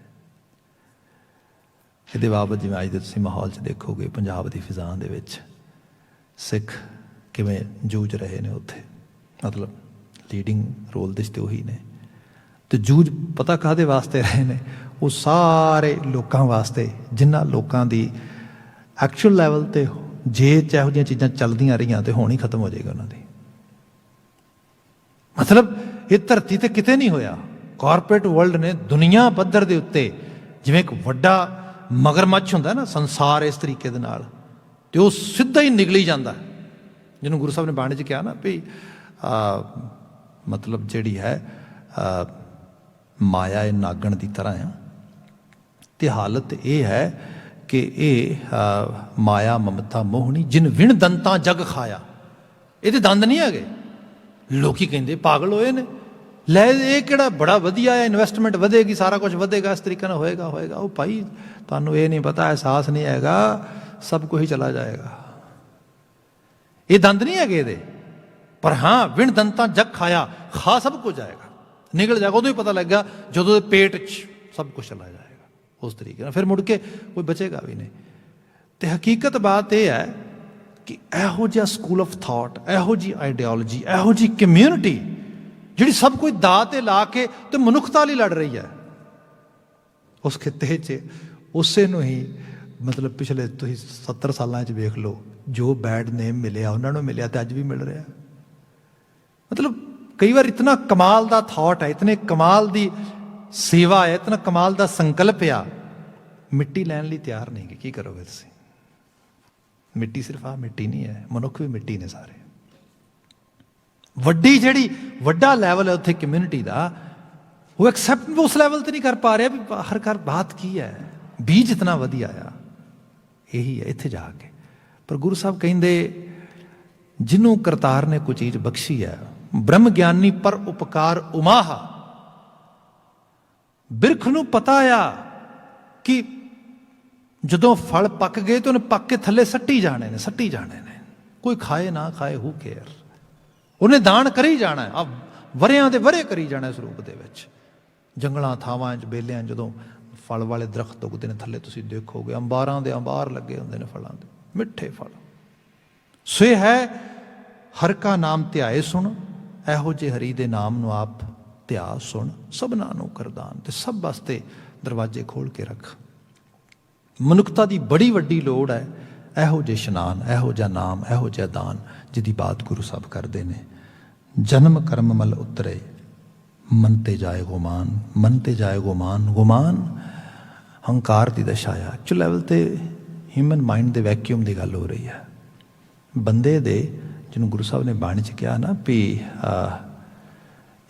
ਇਹਦੇ ਬਾਬਤ ਜਿਵੇਂ ਅੱਜ ਦੇ ਤੁਸੀਂ ਮਾਹੌਲ 'ਚ ਦੇਖੋਗੇ, ਪੰਜਾਬ ਦੀ ਫਿਜ਼ਾ ਦੇ ਵਿੱਚ ਸਿੱਖ ਕਿਵੇਂ ਜੂਝ ਰਹੇ ਨੇ, ਉੱਥੇ ਮਤਲਬ ਲੀਡਿੰਗ ਰੋਲ ਦੇ 'ਚ ਉਹੀ ਨੇ। ਤੇ ਜੂਝ ਪਤਾ ਕਾਹਦੇ ਵਾਸਤੇ ਰਹੇ ਨੇ? ਉਹ ਸਾਰੇ ਲੋਕਾਂ ਵਾਸਤੇ ਜਿਨ੍ਹਾਂ ਲੋਕਾਂ ਦੀ ਐਕਚੁਅਲ ਲੈਵਲ 'ਤੇ ਜੇ ਇਹੋ ਜਿਹੀਆਂ ਚੀਜ਼ਾਂ ਚੱਲਦੀਆਂ ਰਹੀਆਂ ਤੇ ਹੁਣ ਹੀ ਖਤਮ ਹੋ ਜਾਏਗਾ ਉਹਨਾਂ ਦੀ। ਮਤਲਬ ਇਹ ਧਰਤੀ ਤੇ ਕਿਤੇ ਨਹੀਂ ਹੋਇਆ। ਕਾਰਪੋਰੇਟ ਵਰਲਡ ਨੇ ਦੁਨੀਆ ਪੱਧਰ ਦੇ ਉੱਤੇ ਜਿਵੇਂ ਇੱਕ ਵੱਡਾ ਮਗਰਮੱਛ ਹੁੰਦਾ ਨਾ ਸੰਸਾਰ, ਇਸ ਤਰੀਕੇ ਦੇ ਨਾਲ, ਤੇ ਉਹ ਸਿੱਧਾ ਹੀ ਨਿਕਲੀ ਜਾਂਦਾ, ਜਿਹਨੂੰ ਗੁਰੂ ਸਾਹਿਬ ਨੇ ਬਾਣੀ 'ਚ ਕਿਹਾ ਨਾ ਵੀ ਮਤਲਬ ਜਿਹੜੀ ਹੈ ਮਾਇਆ ਇਹ ਨਾਗਣ ਦੀ ਤਰ੍ਹਾਂ ਆ। ਤੇ ਹਾਲਤ ਇਹ ਹੈ ਕਿ ਇਹ ਮਾਇਆ ਮਮਤਾ ਮੋਹਣੀ ਜਿਨ ਵਿਣ ਦੰਤਾਂ ਜਗ ਖਾਇਆ। ਇਹਦੇ ਦੰਦ ਨਹੀਂ ਹੈਗੇ। ਲੋਕੀ ਕਹਿੰਦੇ ਪਾਗਲ ਹੋਏ ਨੇ, ਲੈ ਇਹ ਕਿਹੜਾ ਬੜਾ ਵਧੀਆ ਹੈ, ਇਨਵੈਸਟਮੈਂਟ ਵਧੇਗੀ, ਸਾਰਾ ਕੁਝ ਵਧੇਗਾ, ਇਸ ਤਰੀਕੇ ਨਾਲ ਹੋਏਗਾ। ਉਹ ਭਾਈ ਤੁਹਾਨੂੰ ਇਹ ਨਹੀਂ ਪਤਾ, ਅਹਿਸਾਸ ਨਹੀਂ ਹੈਗਾ, ਸਭ ਕੁਝ ਹੀ ਚਲਾ ਜਾਏਗਾ। ਇਹ ਦੰਦ ਨਹੀਂ ਹੈਗੇ ਇਹਦੇ, ਪਰ ਹਾਂ ਵਿਣ ਦੰਤਾਂ ਜਗ ਖਾਇਆ, ਖਾ ਸਭ ਕੁਝ ਜਾਏਗਾ, ਨਿਕਲ ਜਾਏਗਾ। ਉਦੋਂ ਹੀ ਪਤਾ ਲੱਗਾ ਜਦੋਂ ਪੇਟ 'ਚ ਸਭ ਕੁਝ ਚਲਾ ਜਾਏਗਾ। ਉਸ ਤਰੀਕੇ ਨਾਲ ਫਿਰ ਮੁੜ ਕੇ ਕੋਈ ਬਚੇਗਾ ਵੀ ਨਹੀਂ। ਤੇ ਹਕੀਕਤ ਬਾਤ ਇਹ ਹੈ ਕਿ ਇਹੋ ਜਿਹਾ ਸਕੂਲ ਆਫ ਥਾਟ, ਇਹੋ ਜਿਹੀ ਆਈਡੀਓਲੋਜੀ, ਇਹੋ ਜਿਹੀ ਕਮਿਊਨਿਟੀ ਜਿਹੜੀ ਸਭ ਕੁਝ ਦਾਅ 'ਤੇ ਲਾ ਕੇ ਤੇ ਮਨੁੱਖਤਾ ਲਈ ਲੜ ਰਹੀ ਹੈ, ਉਸ ਖਿੱਤੇ 'ਚ ਉਸੇ ਨੂੰ ਹੀ ਮਤਲਬ ਪਿਛਲੇ ਤੁਸੀਂ 70 ਸਾਲਾਂ 'ਚ ਵੇਖ ਲਓ, ਜੋ ਬੈਡ ਨੇਮ ਮਿਲਿਆ ਉਹਨਾਂ ਨੂੰ ਮਿਲਿਆ ਤੇ ਅੱਜ ਵੀ ਮਿਲ ਰਿਹਾ। ਮਤਲਬ ਕਈ ਵਾਰ ਇਤਨਾ ਕਮਾਲ ਦਾ ਥਾਟ ਹੈ, ਇਤਨੇ ਕਮਾਲ ਦੀ ਸੇਵਾ ਹੈ, ਇਤਨਾ ਕਮਾਲ ਦਾ ਸੰਕਲਪ ਆ, ਮਿੱਟੀ ਲੈਣ ਲਈ ਤਿਆਰ ਨਹੀਂ। ਕੀ ਕਰੋਗੇ ਤੁਸੀਂ? ਮਿੱਟੀ ਸਿਰਫ ਆ ਮਿੱਟੀ ਨਹੀਂ ਹੈ, ਮਨੁੱਖ ਵੀ ਮਿੱਟੀ ਨੇ ਸਾਰੇ। ਵੱਡੀ ਜਿਹੜੀ ਵੱਡਾ ਲੈਵਲ ਹੈ ਉੱਥੇ ਕਮਿਊਨਿਟੀ ਦਾ, ਉਹ ਐਕਸੈਪਟ ਉਸ ਲੈਵਲ ਤੇ ਨਹੀਂ ਕਰ ਪਾ ਰਿਹਾ ਵੀ ਹਰ ਘਰ ਬਾਤ ਕੀ ਹੈ, ਬੀਜ ਇਤਨਾ ਵਧੀਆ ਆ। ਇਹੀ ਹੈ ਇੱਥੇ ਜਾ ਕੇ। ਪਰ ਗੁਰੂ ਸਾਹਿਬ ਕਹਿੰਦੇ ਜਿਹਨੂੰ ਕਰਤਾਰ ਨੇ ਕੋਈ ਚੀਜ਼ ਬਖਸ਼ੀ ਹੈ, ਬ੍ਰਹਮ ਗਿਆਨੀ ਪਰ ਉਪਕਾਰ ਉਮਾਹਾ। ਬਿਰਖ ਨੂੰ ਪਤਾ ਆ ਕਿ ਜਦੋਂ ਫਲ ਪੱਕ ਗਏ ਤੇ ਉਹਨੇ ਪੱਕ ਕੇ ਥੱਲੇ ਸੱਟੀ ਜਾਣੇ ਨੇ, ਸੱਟੀ ਜਾਣੇ ਨੇ। ਕੋਈ ਖਾਏ ਨਾ ਖਾਏ, ਹੂ ਕੇਅਰ, ਉਹਨੇ ਦਾਨ ਕਰੀ ਜਾਣਾ ਆ, ਵਰਿਆਂ ਦੇ ਵਰੇ ਕਰੀ ਜਾਣਾ। ਇਸ ਰੂਪ ਦੇ ਵਿੱਚ ਜੰਗਲਾਂ ਥਾਵਾਂ 'ਚ ਬੇਲਿਆਂ ਜਦੋਂ ਫਲ ਵਾਲੇ ਦਰਖਤ ਉੱਗਦੇ ਨੇ, ਥੱਲੇ ਤੁਸੀਂ ਦੇਖੋਗੇ ਅੰਬਾਰਾਂ ਦੇ ਅੰਬਾਰ ਲੱਗੇ ਹੁੰਦੇ ਨੇ ਫਲਾਂ ਦੇ, ਮਿੱਠੇ ਫਲ। ਸੋ ਇਹ ਹੈ ਹਰ ਕਾ ਨਾਮ ਧਿਆਏ ਸੁਣ, ਇਹੋ ਜਿਹੇ ਹਰੀ ਦੇ ਨਾਮ ਨੂੰ ਆਪ ਧਿਆ ਸੁਣ, ਸਭਨਾਂ ਨੂੰ ਕਰਦਾਨ। ਤੇ ਸਭ ਵਾਸਤੇ ਦਰਵਾਜ਼ੇ ਖੋਲ ਕੇ ਰੱਖ। ਮਨੁੱਖਤਾ ਦੀ ਬੜੀ ਵੱਡੀ ਲੋੜ ਹੈ ਇਹੋ ਜਿਹੇ ਇਸ਼ਨਾਨ, ਇਹੋ ਜਿਹਾ ਨਾਮ, ਇਹੋ ਜਿਹਾ ਦਾਨ, ਜਿਹਦੀ ਬਾਤ ਗੁਰੂ ਸਾਹਿਬ ਕਰਦੇ ਨੇ। ਜਨਮ ਕਰਮ ਮਲ ਉਤਰੇ, ਮਨ ਤੇ ਜਾਏ ਗੁਮਾਨ, ਮਨ ਤੇ ਜਾਏ ਗੁਮਾਨ। ਗੁਮਾਨ ਹੰਕਾਰ ਦੀ ਦਸ਼ਾ ਆ। ਐਕਚੁਅਲ ਲੈਵਲ ਤੇ ਹਿਊਮਨ ਮਾਈਂਡ ਦੇ ਵੈਕਿਊਮ ਦੀ ਗੱਲ ਹੋ ਰਹੀ ਹੈ। ਬੰਦੇ ਦੇ, ਜਿਹਨੂੰ ਗੁਰੂ ਸਾਹਿਬ ਨੇ ਬਾਣੀ 'ਚ ਕਿਹਾ ਨਾ ਵੀ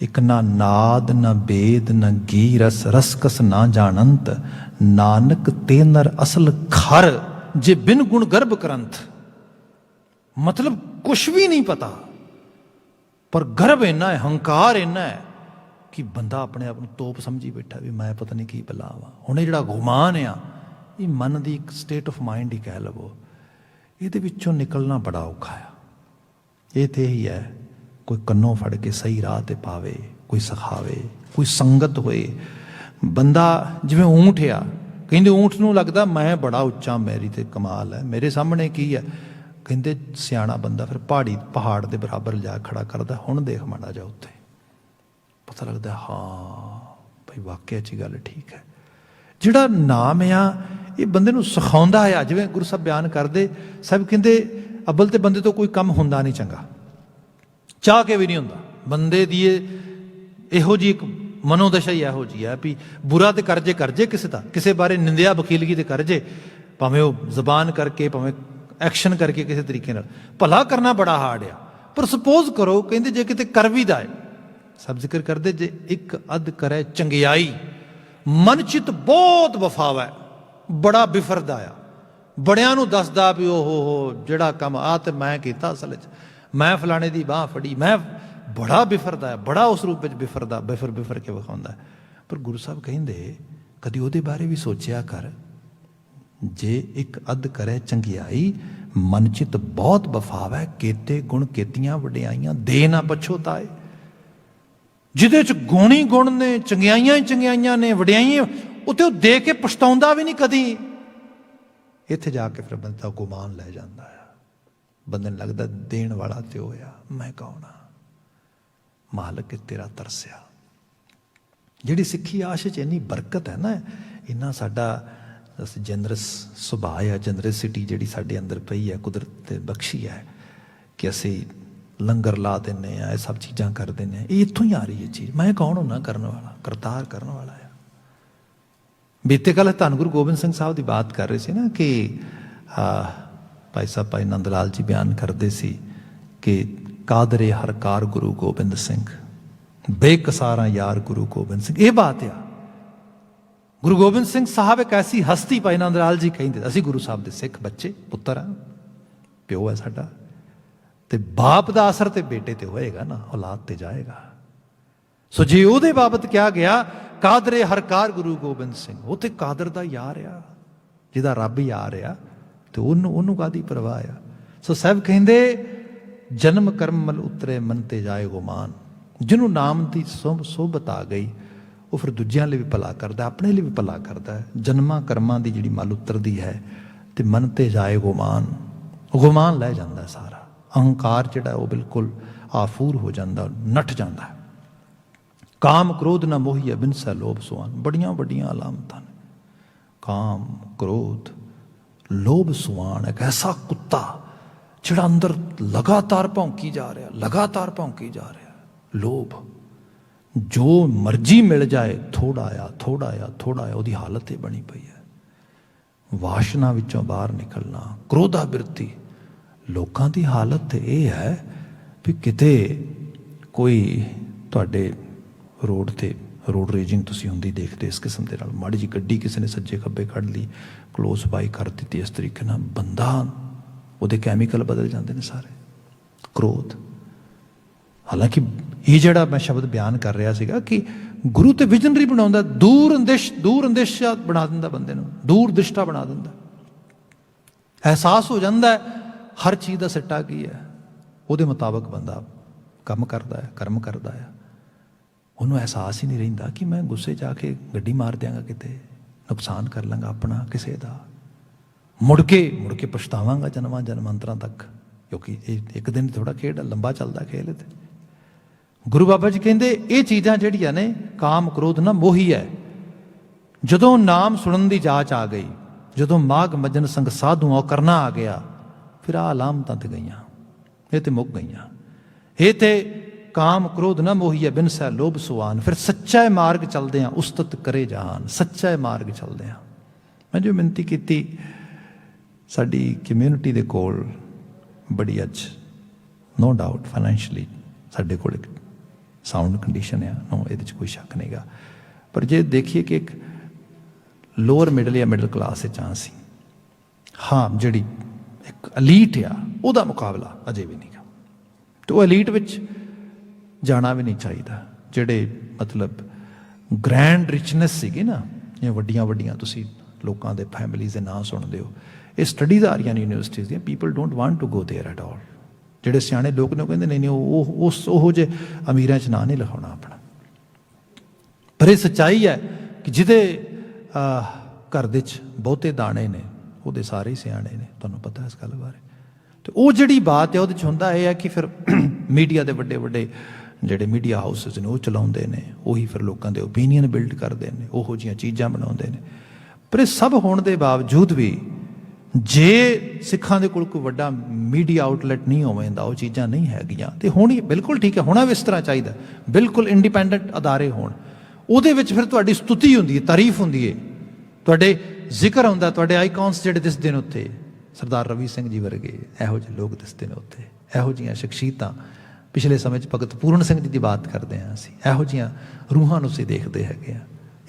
ਇੱਕ ਨਾ ਨਾਦ ਨਾ ਬੇਦ ਨਾ ਗੀ ਰਸ, ਰਸ ਕਸ ਨਾ ਜਾਣੰਤ, ਨਾਨਕ ਤੇ ਨਰ ਅਸਲ ਖਰ, ਜੇ ਬਿਨ ਗੁਣ ਗਰਭ ਕਰੰਥ। ਮਤਲਬ ਕੁਛ ਵੀ ਨਹੀਂ ਪਤਾ, ਪਰ ਗਰਭ ਇੰਨਾ ਹੈ, ਹੰਕਾਰ ਇੰਨਾ ਹੈ ਕਿ ਬੰਦਾ ਆਪਣੇ ਆਪ ਨੂੰ ਤੋਪ ਸਮਝੀ ਬੈਠਾ ਵੀ ਮੈਂ ਪਤਾ ਨਹੀਂ ਕੀ ਬਲਾ ਵਾ। ਹੁਣ ਇਹ ਜਿਹੜਾ ਗੁਮਾਨ ਆ, ਇਹ ਮਨ ਦੀ ਇੱਕ ਸਟੇਟ ਆਫ ਮਾਈਂਡ ਹੀ ਕਹਿ ਲਵੋ। ਇਹਦੇ ਵਿੱਚੋਂ ਨਿਕਲਣਾ ਬੜਾ ਔਖਾ ਆ। ਇਹ ਤੇ ਇਹੀ ਹੈ, ਕੋਈ ਕੰਨੋਂ ਫੜ ਕੇ ਸਹੀ ਰਾਹ ਤੇ ਪਾਵੇ, ਕੋਈ ਸਿਖਾਵੇ, ਕੋਈ ਸੰਗਤ ਹੋਏ। ਬੰਦਾ ਜਿਵੇਂ ਊਂਠ ਆ, ਕਹਿੰਦੇ ਊਂਠ ਨੂੰ ਲੱਗਦਾ ਮੈਂ ਬੜਾ ਉੱਚਾ, ਮੇਰੀ ਤੇ ਕਮਾਲ ਹੈ, ਮੇਰੇ ਸਾਹਮਣੇ ਕੀ ਹੈ। ਕਹਿੰਦੇ ਸਿਆਣਾ ਬੰਦਾ ਫਿਰ ਪਹਾੜ ਦੇ ਬਰਾਬਰ ਲਿਜਾ ਖੜਾ ਕਰਦਾ, ਹੁਣ ਦੇਖ ਮਾੜਾ ਜਾ ਉੱਤੇ, ਪਤਾ ਲੱਗਦਾ ਹਾਂ ਭਾਈ ਵਾਕਿਆ 'ਚ ਗੱਲ ਠੀਕ ਹੈ। ਜਿਹੜਾ ਨਾਮ ਆ ਇਹ ਬੰਦੇ ਨੂੰ ਸਿਖਾਉਂਦਾ ਆ। ਜਿਵੇਂ ਗੁਰੂ ਸਾਹਿਬ ਬਿਆਨ ਕਰਦੇ, ਸਭ ਕਹਿੰਦੇ ਅੱਬਲ ਤੇ ਬੰਦੇ ਤੋਂ ਕੋਈ ਕੰਮ ਹੁੰਦਾ ਨਹੀਂ ਚੰਗਾ, ਚਾਹ ਕੇ ਵੀ ਨਹੀਂ ਹੁੰਦਾ। ਬੰਦੇ ਦੀ ਇਹੋ ਜਿਹੀ ਇੱਕ ਮਨੋਦਸ਼ਾ ਹੀ ਇਹੋ ਜਿਹੀ ਹੈ ਵੀ ਬੁਰਾ ਤੇ ਕਰਜੇ ਕਿਸੇ ਦਾ, ਕਿਸੇ ਬਾਰੇ ਨਿੰਦਿਆ ਵਕੀਲਗੀ ਤੇ ਕਰਜੇ, ਭਾਵੇਂ ਉਹ ਜ਼ਬਾਨ ਕਰਕੇ, ਭਾਵੇਂ ਐਕਸ਼ਨ ਕਰਕੇ, ਕਿਸੇ ਤਰੀਕੇ ਨਾਲ ਭਲਾ ਕਰਨਾ ਬੜਾ ਹਾਰਡ ਆ। ਪਰ ਸਪੋਜ਼ ਕਰੋ, ਕਹਿੰਦੇ ਜੇ ਕਿਤੇ ਕਰ ਵੀ ਦਾ ਹੈ, ਸਭ ਜ਼ਿਕਰ ਕਰਦੇ, ਜੇ ਇੱਕ ਅੱਧ ਕਰੇ ਚੰਗਿਆਈ, ਮਨ ਚਿਤ ਬਹੁਤ ਵਫਾਵਾ ਹੈ, ਬੜਾ ਬਿਫਰਦਾ ਆ, ਬੜਿਆਂ ਨੂੰ ਦੱਸਦਾ ਵੀ ਉਹ ਜਿਹੜਾ ਕੰਮ ਆ ਤੇ ਮੈਂ ਕੀਤਾ, ਅਸਲ 'ਚ ਮੈਂ ਫਲਾਣੇ ਦੀ ਬਾਂਹ ਫੜੀ, ਮੈਂ ਬੜਾ ਬਿਫਰਦਾ ਹੈ, ਬੜਾ ਉਸ ਰੂਪ ਵਿੱਚ ਬਿਫਰਦਾ, ਬਿਫਰ ਕੇ ਵਿਖਾਉਂਦਾ। ਪਰ ਗੁਰੂ ਸਾਹਿਬ ਕਹਿੰਦੇ ਕਦੀ ਉਹਦੇ ਬਾਰੇ ਵੀ ਸੋਚਿਆ ਕਰ, ਜੇ ਇੱਕ ਅੱਧ ਕਰੇ ਚੰਗਿਆਈ, ਮਨ ਚਿਤ ਬਹੁਤ ਵਫਾਵਾ, ਕੀਤੇ ਗੁਣ ਕੀਤੀਆਂ ਵਡਿਆਈਆਂ, ਦੇ ਨਾ ਪਛੋਤਾਏ। ਜਿਹਦੇ 'ਚ ਗੁਣ ਹੀ ਗੁਣ ਨੇ, ਚੰਗਿਆਈਆਂ ਹੀ ਚੰਗਿਆਈਆਂ ਨੇ, ਵਡਿਆਈਆਂ, ਉੱਥੇ ਉਹ ਦੇ ਕੇ ਪਛਤਾਉਂਦਾ ਵੀ ਨਹੀਂ ਕਦੀ। ਇੱਥੇ ਜਾ ਕੇ ਫਿਰ ਬੰਦਾ ਗੁਮਾਨ ਲੈ ਜਾਂਦਾ ਆ। ਬੰਦੇ ਨੂੰ ਲੱਗਦਾ ਦੇਣ ਵਾਲਾ ਤੇ ਉਹ ਆ, ਮੈਂ ਕੌਣ ਆ, ਮਾਲਕ ਤੇਰਾ ਤਰਸਿਆ। ਜਿਹੜੀ ਸਿੱਖੀ ਆਸ਼ 'ਚ ਇੰਨੀ ਬਰਕਤ ਹੈ ਨਾ, ਇੰਨਾ ਸਾਡਾ ਜਨਰਸ ਸੁਭਾਅ ਹੈ, ਜਨਰਸਿਟੀ ਜਿਹੜੀ ਸਾਡੇ ਅੰਦਰ ਪਈ ਹੈ, ਕੁਦਰਤ ਬਖਸ਼ੀ ਹੈ ਕਿ ਅਸੀਂ ਲੰਗਰ ਲਾ ਦਿੰਦੇ ਹਾਂ, ਇਹ ਸਭ ਚੀਜ਼ਾਂ ਕਰ ਦਿੰਦੇ ਹਾਂ। ਇਹ ਇੱਥੋਂ ਹੀ ਆ ਰਹੀ ਹੈ ਚੀਜ਼। ਮੈਂ ਕੌਣ ਹੁੰਦਾ ਕਰਨ ਵਾਲਾ? ਕਰਤਾਰ ਕਰਨ ਵਾਲਾ ਆ। ਬੀਤੇ ਕੱਲ੍ਹ ਧੰਨ ਗੁਰੂ ਗੋਬਿੰਦ ਸਿੰਘ ਸਾਹਿਬ ਦੀ ਬਾਤ ਕਰ ਰਹੇ ਸੀ ਨਾ ਕਿ ਭਾਈ ਸਾਹਿਬ ਭਾਈ ਨੰਦ ਲਾਲ ਜੀ ਬਿਆਨ ਕਰਦੇ ਸੀ ਕਿ ਕਾਦਰੇ ਹਰ ਕਾਰ ਗੁਰੂ ਗੋਬਿੰਦ ਸਿੰਘ, ਬੇਕਸਾਰਾਂ ਯਾਰ ਗੁਰੂ ਗੋਬਿੰਦ ਸਿੰਘ। ਇਹ ਬਾਤ ਆ। ਗੁਰੂ ਗੋਬਿੰਦ ਸਿੰਘ ਸਾਹਿਬ ਇੱਕ ਐਸੀ ਹਸਤੀ, ਭਾਈ ਨੰਦ ਲਾਲ ਜੀ ਕਹਿੰਦੇ ਅਸੀਂ ਗੁਰੂ ਸਾਹਿਬ ਦੇ ਸਿੱਖ ਬੱਚੇ ਪੁੱਤਰ ਆ, ਪਿਓ ਹੈ ਸਾਡਾ, ਤੇ ਬਾਪ ਦਾ ਅਸਰ ਤੇ ਬੇਟੇ ਤੇ ਹੋਏਗਾ ਨਾ, ਔਲਾਦ ਤੇ ਜਾਏਗਾ। ਸੋ ਜੇ ਉਹਦੇ ਬਾਬਤ ਕਿਹਾ ਗਿਆ ਕਾਦਰੇ ਹਰਕਾਰ ਗੁਰੂ ਗੋਬਿੰਦ ਸਿੰਘ, ਉਹ ਤੇ ਕਾਦਰ ਦਾ ਯਾਰ ਆ, ਜਿਹਦਾ ਰੱਬ ਯਾਰ ਆ, ਤੇ ਉਹਨੂੰ ਕਾਹਦੀ ਪਰਵਾਹ ਆ। ਸੋ ਸਾਹਿਬ ਕਹਿੰਦੇ ਜਨਮ ਕਰਮ ਮਲ ਉਤਰੇ ਮਨ ਤੇ ਜਾਏ ਗੁਮਾਨ। ਜਿਹਨੂੰ ਨਾਮ ਦੀ ਸੋਭਤ ਆ ਗਈ ਉਹ ਫਿਰ ਦੂਜਿਆਂ ਲਈ ਵੀ ਭਲਾ ਕਰਦਾ, ਆਪਣੇ ਲਈ ਵੀ ਭਲਾ ਕਰਦਾ। ਜਨਮਾਂ ਕਰਮਾਂ ਦੀ ਜਿਹੜੀ ਮਲ ਉਤਰਦੀ ਹੈ ਤੇ ਮਨ ਤੇ ਜਾਏ ਗੁਮਾਨ ਲੈ ਜਾਂਦਾ ਸਾਰਾ। ਅਹੰਕਾਰ ਜਿਹੜਾ ਉਹ ਬਿਲਕੁਲ ਆਫੂਰ ਹੋ ਜਾਂਦਾ, ਨੱਠ ਜਾਂਦਾ। ਕਾਮ ਕ੍ਰੋਧ ਨਾ ਮੋਹੀਏ ਬਿਨਸੈ ਲੋਭ ਸੁਆਨ। ਬੜੀਆਂ ਵੱਡੀਆਂ ਅਲਾਮਤਾਂ ਨੇ। ਕਾਮ ਕ੍ਰੋਧ ਲੋਭ ਸੁਆਨ, ਇੱਕ ਐਸਾ ਕੁੱਤਾ ਜਿਹੜਾ ਅੰਦਰ ਲਗਾਤਾਰ ਭੌਂਕੀ ਜਾ ਰਿਹਾ, ਲਗਾਤਾਰ ਭੌਂਕੀ ਜਾ ਰਿਹਾ। ਲੋਭ, ਜੋ ਮਰਜ਼ੀ ਮਿਲ ਜਾਏ, ਥੋੜਾ ਆ ਥੋੜਾ ਆ ਥੋੜਾ ਆ, ਉਹਦੀ ਹਾਲਤ ਇਹ ਬਣੀ ਪਈ ਹੈ। ਵਾਸ਼ਨਾ ਵਿੱਚੋਂ ਬਾਹਰ ਨਿਕਲਣਾ, ਕ੍ਰੋਧਾ ਬਿਰਤੀ। ਲੋਕਾਂ ਦੀ ਹਾਲਤ ਇਹ ਹੈ ਵੀ ਕਿਤੇ ਕੋਈ ਤੁਹਾਡੇ ਰੋਡ ਤੇ ਰੋਡ ਰੇਜਿੰਗ ਤੁਸੀਂ ਹੁੰਦੀ ਦੇਖਦੇ ਇਸ ਕਿਸਮ ਦੇ ਨਾਲ, ਮਾੜੀ ਜਿਹੀ ਗੱਡੀ ਕਿਸੇ ਨੇ ਸੱਜੇ ਖੱਬੇ ਕੱਢ ਲਈ, ਕਲੋਜ਼ ਬਾਈ ਕਰ ਦਿੱਤੀ ਇਸ ਤਰੀਕੇ ਨਾਲ, ਬੰਦਾ ਉਹਦੇ ਕੈਮੀਕਲ ਬਦਲ ਜਾਂਦੇ ਨੇ ਸਾਰੇ। ਕ੍ਰੋਧ। ਹਾਲਾਂਕਿ ਇਹ ਜਿਹੜਾ ਮੈਂ ਸ਼ਬਦ ਬਿਆਨ ਕਰ ਰਿਹਾ ਸੀਗਾ ਕਿ ਗੁਰੂ ਤੇ ਵਿਜ਼ਨਰੀ ਬਣਾਉਂਦਾ, ਦੂਰ ਅੰਦੇਸ਼ਾ ਬਣਾ ਦਿੰਦਾ ਬੰਦੇ ਨੂੰ, ਦੂਰ ਦਿਸ਼ਟਾ ਬਣਾ ਦਿੰਦਾ। ਅਹਿਸਾਸ ਹੋ ਜਾਂਦਾ ਹੈ ਹਰ ਚੀਜ਼ ਦਾ ਸਿੱਟਾ ਕੀ ਹੈ, ਉਹਦੇ ਮੁਤਾਬਕ ਬੰਦਾ ਕੰਮ ਕਰਦਾ ਹੈ, ਕਰਮ ਕਰਦਾ ਹੈ। ਉਹਨੂੰ ਅਹਿਸਾਸ ਹੀ ਨਹੀਂ ਰਹਿੰਦਾ ਕਿ ਮੈਂ ਗੁੱਸੇ ਜਾ ਕੇ ਗੱਡੀ ਮਾਰ ਦਿਆਂਗਾ, ਕਿਤੇ ਨੁਕਸਾਨ ਕਰ ਲਾਂਗਾ ਆਪਣਾ ਕਿਸੇ ਦਾ, ਮੁੜ ਕੇ ਪਛਤਾਵਾਂਗਾ ਜਨਮਾਂਤਰਾਂ ਤੱਕ, ਕਿਉਂਕਿ ਇਹ ਇੱਕ ਦਿਨ ਥੋੜਾ ਖੇਡ ਲੰਬਾ ਚੱਲਦਾ ਖੇਲ। ਤੇ ਗੁਰੂ ਬਾਬਾ ਜੀ ਕਹਿੰਦੇ ਇਹ ਚੀਜ਼ਾਂ ਜਿਹੜੀਆਂ ਨੇ ਕਾਮ ਕ੍ਰੋਧ ਨਾ ਮੋਹੀ ਹੈ। ਜਦੋਂ ਨਾਮ ਸੁਣਨ ਦੀ ਜਾਚ ਆ ਗਈ, ਜਦੋਂ ਮਾਘ ਮੱਜਨ ਸੰਗ ਸਾਧੂਆਂ ਕਰਨਾ ਆ ਗਿਆ, ਫਿਰ ਆਹ ਅਲਾਮਤਾਂ ਤੇ ਗਈਆਂ, ਇਹ ਤੇ ਮੁੱਕ ਗਈਆਂ। ਇਹ ਤੇ ਕਾਮ ਕ੍ਰੋਧ ਨਾ ਮੋਹੀਏ ਬਿਨਸੈ ਲੋਭ ਸੁਆਨ। ਫਿਰ ਸੱਚਾ ਮਾਰਗ ਚੱਲਦੇ ਆ ਉਸਤਤ ਕਰੇ ਜਹਾਨ। ਸੱਚਾ ਮਾਰਗ ਚੱਲਦੇ ਆ। ਮੈਂ ਜੋ ਬੇਨਤੀ ਕੀਤੀ, ਸਾਡੀ ਕਮਿਊਨਿਟੀ ਦੇ ਕੋਲ ਬੜੀ ਅੱਜ ਨੋ ਡਾਊਟ ਫਾਈਨੈਂਸ਼ੀਅਲੀ ਸਾਡੇ ਕੋਲ ਇੱਕ ਸਾਊਂਡ ਕੰਡੀਸ਼ਨ ਆ, ਨੋ ਇਹਦੇ 'ਚ ਕੋਈ ਸ਼ੱਕ ਨਹੀਂਗਾ। ਪਰ ਜੇ ਦੇਖੀਏ ਕਿ ਇੱਕ ਲੋਅਰ ਮਿਡਲ ਜਾਂ ਮਿਡਲ ਕਲਾਸ ਵਿੱਚ ਆ ਸੀ, ਹਾਂ ਜਿਹੜੀ ਇੱਕ ਅਲੀਟ ਆ, ਉਹਦਾ ਮੁਕਾਬਲਾ ਅਜੇ ਵੀ ਨਹੀਂਗਾ। ਤੇ ਉਹ ਅਲੀਟ ਵਿੱਚ ਜਾਣਾ ਵੀ ਨਹੀਂ ਚਾਹੀਦਾ। ਜਿਹੜੇ ਮਤਲਬ ਗ੍ਰੈਂਡ ਰਿਚਨੈਸ ਸੀਗੀ ਨਾ, ਜਾਂ ਵੱਡੀਆਂ ਤੁਸੀਂ ਲੋਕਾਂ ਦੇ ਫੈਮਲੀਜ਼ ਦੇ ਨਾਂ ਸੁਣਦੇ ਹੋ, ਇਹ ਸਟੱਡੀਜ਼ ਆ ਰਹੀਆਂ ਨੇ ਯੂਨੀਵਰਸਿਟੀਜ਼ ਦੀਆਂ। People don't want to go there at all. ਜਿਹੜੇ ਸਿਆਣੇ ਲੋਕ ਨੇ ਉਹ ਕਹਿੰਦੇ ਨਹੀਂ ਉਹ ਜਿਹੇ ਅਮੀਰਾਂ 'ਚ ਨਾਂ ਨਹੀਂ ਲਿਖਾਉਣਾ ਆਪਣਾ। ਪਰ ਇਹ ਸੱਚਾਈ ਹੈ ਕਿ ਜਿਹਦੇ ਘਰ ਦੇ 'ਚ ਬਹੁਤੇ ਦਾਣੇ ਨੇ ਉਹਦੇ ਸਾਰੇ ਹੀ ਸਿਆਣੇ ਨੇ, ਤੁਹਾਨੂੰ ਪਤਾ ਇਸ ਗੱਲ ਬਾਰੇ। ਤੇ ਉਹ ਜਿਹੜੀ ਬਾਤ ਹੈ ਉਹਦੇ 'ਚ ਹੁੰਦਾ ਇਹ ਹੈ ਕਿ ਫਿਰ ਮੀਡੀਆ ਦੇ ਵੱਡੇ ਜਿਹੜੇ ਮੀਡੀਆ ਹਾਊਸਿਸ ਨੇ ਉਹ ਚਲਾਉਂਦੇ ਨੇ, ਉਹੀ ਫਿਰ ਲੋਕਾਂ ਦੇ ਓਪੀਨੀਅਨ ਬਿਲਡ ਕਰਦੇ ਨੇ, ਉਹੋ ਜਿਹੀਆਂ ਚੀਜ਼ਾਂ ਬਣਾਉਂਦੇ ਨੇ। ਪਰ ਇਹ ਸਭ ਹੋਣ ਦੇ ਬਾਵਜੂਦ ਵੀ ਜੇ ਸਿੱਖਾਂ ਦੇ ਕੋਲ ਕੋਈ ਵੱਡਾ ਮੀਡੀਆ ਆਊਟਲੈਟ ਨਹੀਂ ਹੋਵੇਂਦਾ, ਉਹ ਚੀਜ਼ਾਂ ਨਹੀਂ ਹੈਗੀਆਂ, ਤੇ ਹੋਣੀ ਬਿਲਕੁਲ ਠੀਕ ਹੈ, ਹੋਣਾ ਵੀ ਇਸ ਤਰ੍ਹਾਂ ਚਾਹੀਦਾ, ਬਿਲਕੁਲ ਇੰਡੀਪੈਂਡੈਂਟ ਅਦਾਰੇ ਹੋਣ। ਉਹਦੇ ਵਿੱਚ ਫਿਰ ਤੁਹਾਡੀ ਸਤੁਤੀ ਹੁੰਦੀ ਹੈ, ਤਾਰੀਫ ਹੁੰਦੀ ਹੈ, ਤੁਹਾਡੇ ਜ਼ਿਕਰ ਹੁੰਦਾ, ਤੁਹਾਡੇ ਆਈਕਨਸ ਜਿਹੜੇ ਦਿਸਦੇ ਨੇ ਉੱਥੇ, ਸਰਦਾਰ ਰਵੀ ਸਿੰਘ ਜੀ ਵਰਗੇ ਇਹੋ ਜਿਹੇ ਲੋਕ ਦਿਸਦੇ ਨੇ ਉੱਥੇ, ਇਹੋ ਜਿਹੀਆਂ ਸ਼ਖਸੀਅਤਾਂ। ਪਿਛਲੇ ਸਮੇਂ 'ਚ ਭਗਤ ਪੂਰਨ ਸਿੰਘ ਜੀ ਦੀ ਬਾਤ ਕਰਦੇ ਹਾਂ ਅਸੀਂ, ਇਹੋ ਜਿਹੀਆਂ ਰੂਹਾਂ ਨੂੰ ਅਸੀਂ ਦੇਖਦੇ ਹੈਗੇ ਆ।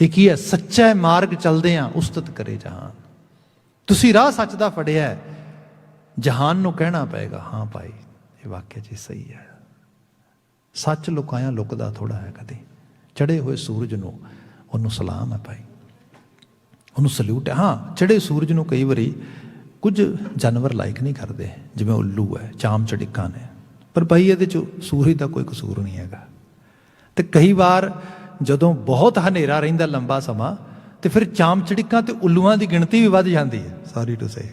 ਇਹ ਕੀ ਹੈ? ਸੱਚਾ ਮਾਰਗ ਚੱਲਦੇ ਹਾਂ ਉਸਤਤ ਕਰੇ ਜਹਾਨ। ਤੁਸੀਂ ਰਾਹ ਸੱਚ ਦਾ ਫੜਿਆ, ਜਹਾਨ ਨੂੰ ਕਹਿਣਾ ਪਏਗਾ ਹਾਂ ਭਾਈ ਇਹ ਵਾਕਿਆ ਜੀ ਸਹੀ ਹੈ। ਸੱਚ ਲੁਕਾਇਆ ਲੁਕਦਾ ਥੋੜਾ ਹੈ ਕਦੇ। ਚੜ੍ਹੇ ਹੋਏ ਸੂਰਜ ਨੂੰ ਉਹਨੂੰ ਸਲਾਮ ਹੈ ਭਾਈ, ਉਹਨੂੰ ਸਲੂਟ ਹੈ। ਹਾਂ, ਚੜ੍ਹੇ ਸੂਰਜ ਨੂੰ ਕਈ ਵਾਰੀ ਕੁਝ ਜਾਨਵਰ ਲਾਈਕ ਨਹੀਂ ਕਰਦੇ, ਜਿਵੇਂ ਉੱਲੂ ਹੈ, ਚਾਮ ਚੜਿੱਕਾਂ ਨੇ, ਪਰ ਭਾਈ ਇਹਦੇ 'ਚ ਸੂਰਜ ਦਾ ਕੋਈ ਕਸੂਰ ਨਹੀਂ ਹੈਗਾ। ਤੇ ਕਈ ਵਾਰ ਜਦੋਂ ਬਹੁਤ ਹਨੇਰਾ ਰਹਿੰਦਾ ਲੰਬਾ ਸਮਾਂ, ਤੇ ਫਿਰ ਚਾਮ ਚੜਿੱਕਾਂ ਤੇ ਉੱਲੂਆਂ ਦੀ ਗਿਣਤੀ ਵੀ ਵੱਧ ਜਾਂਦੀ ਹੈ, ਸੌਰੀ ਟੂ ਸੇ।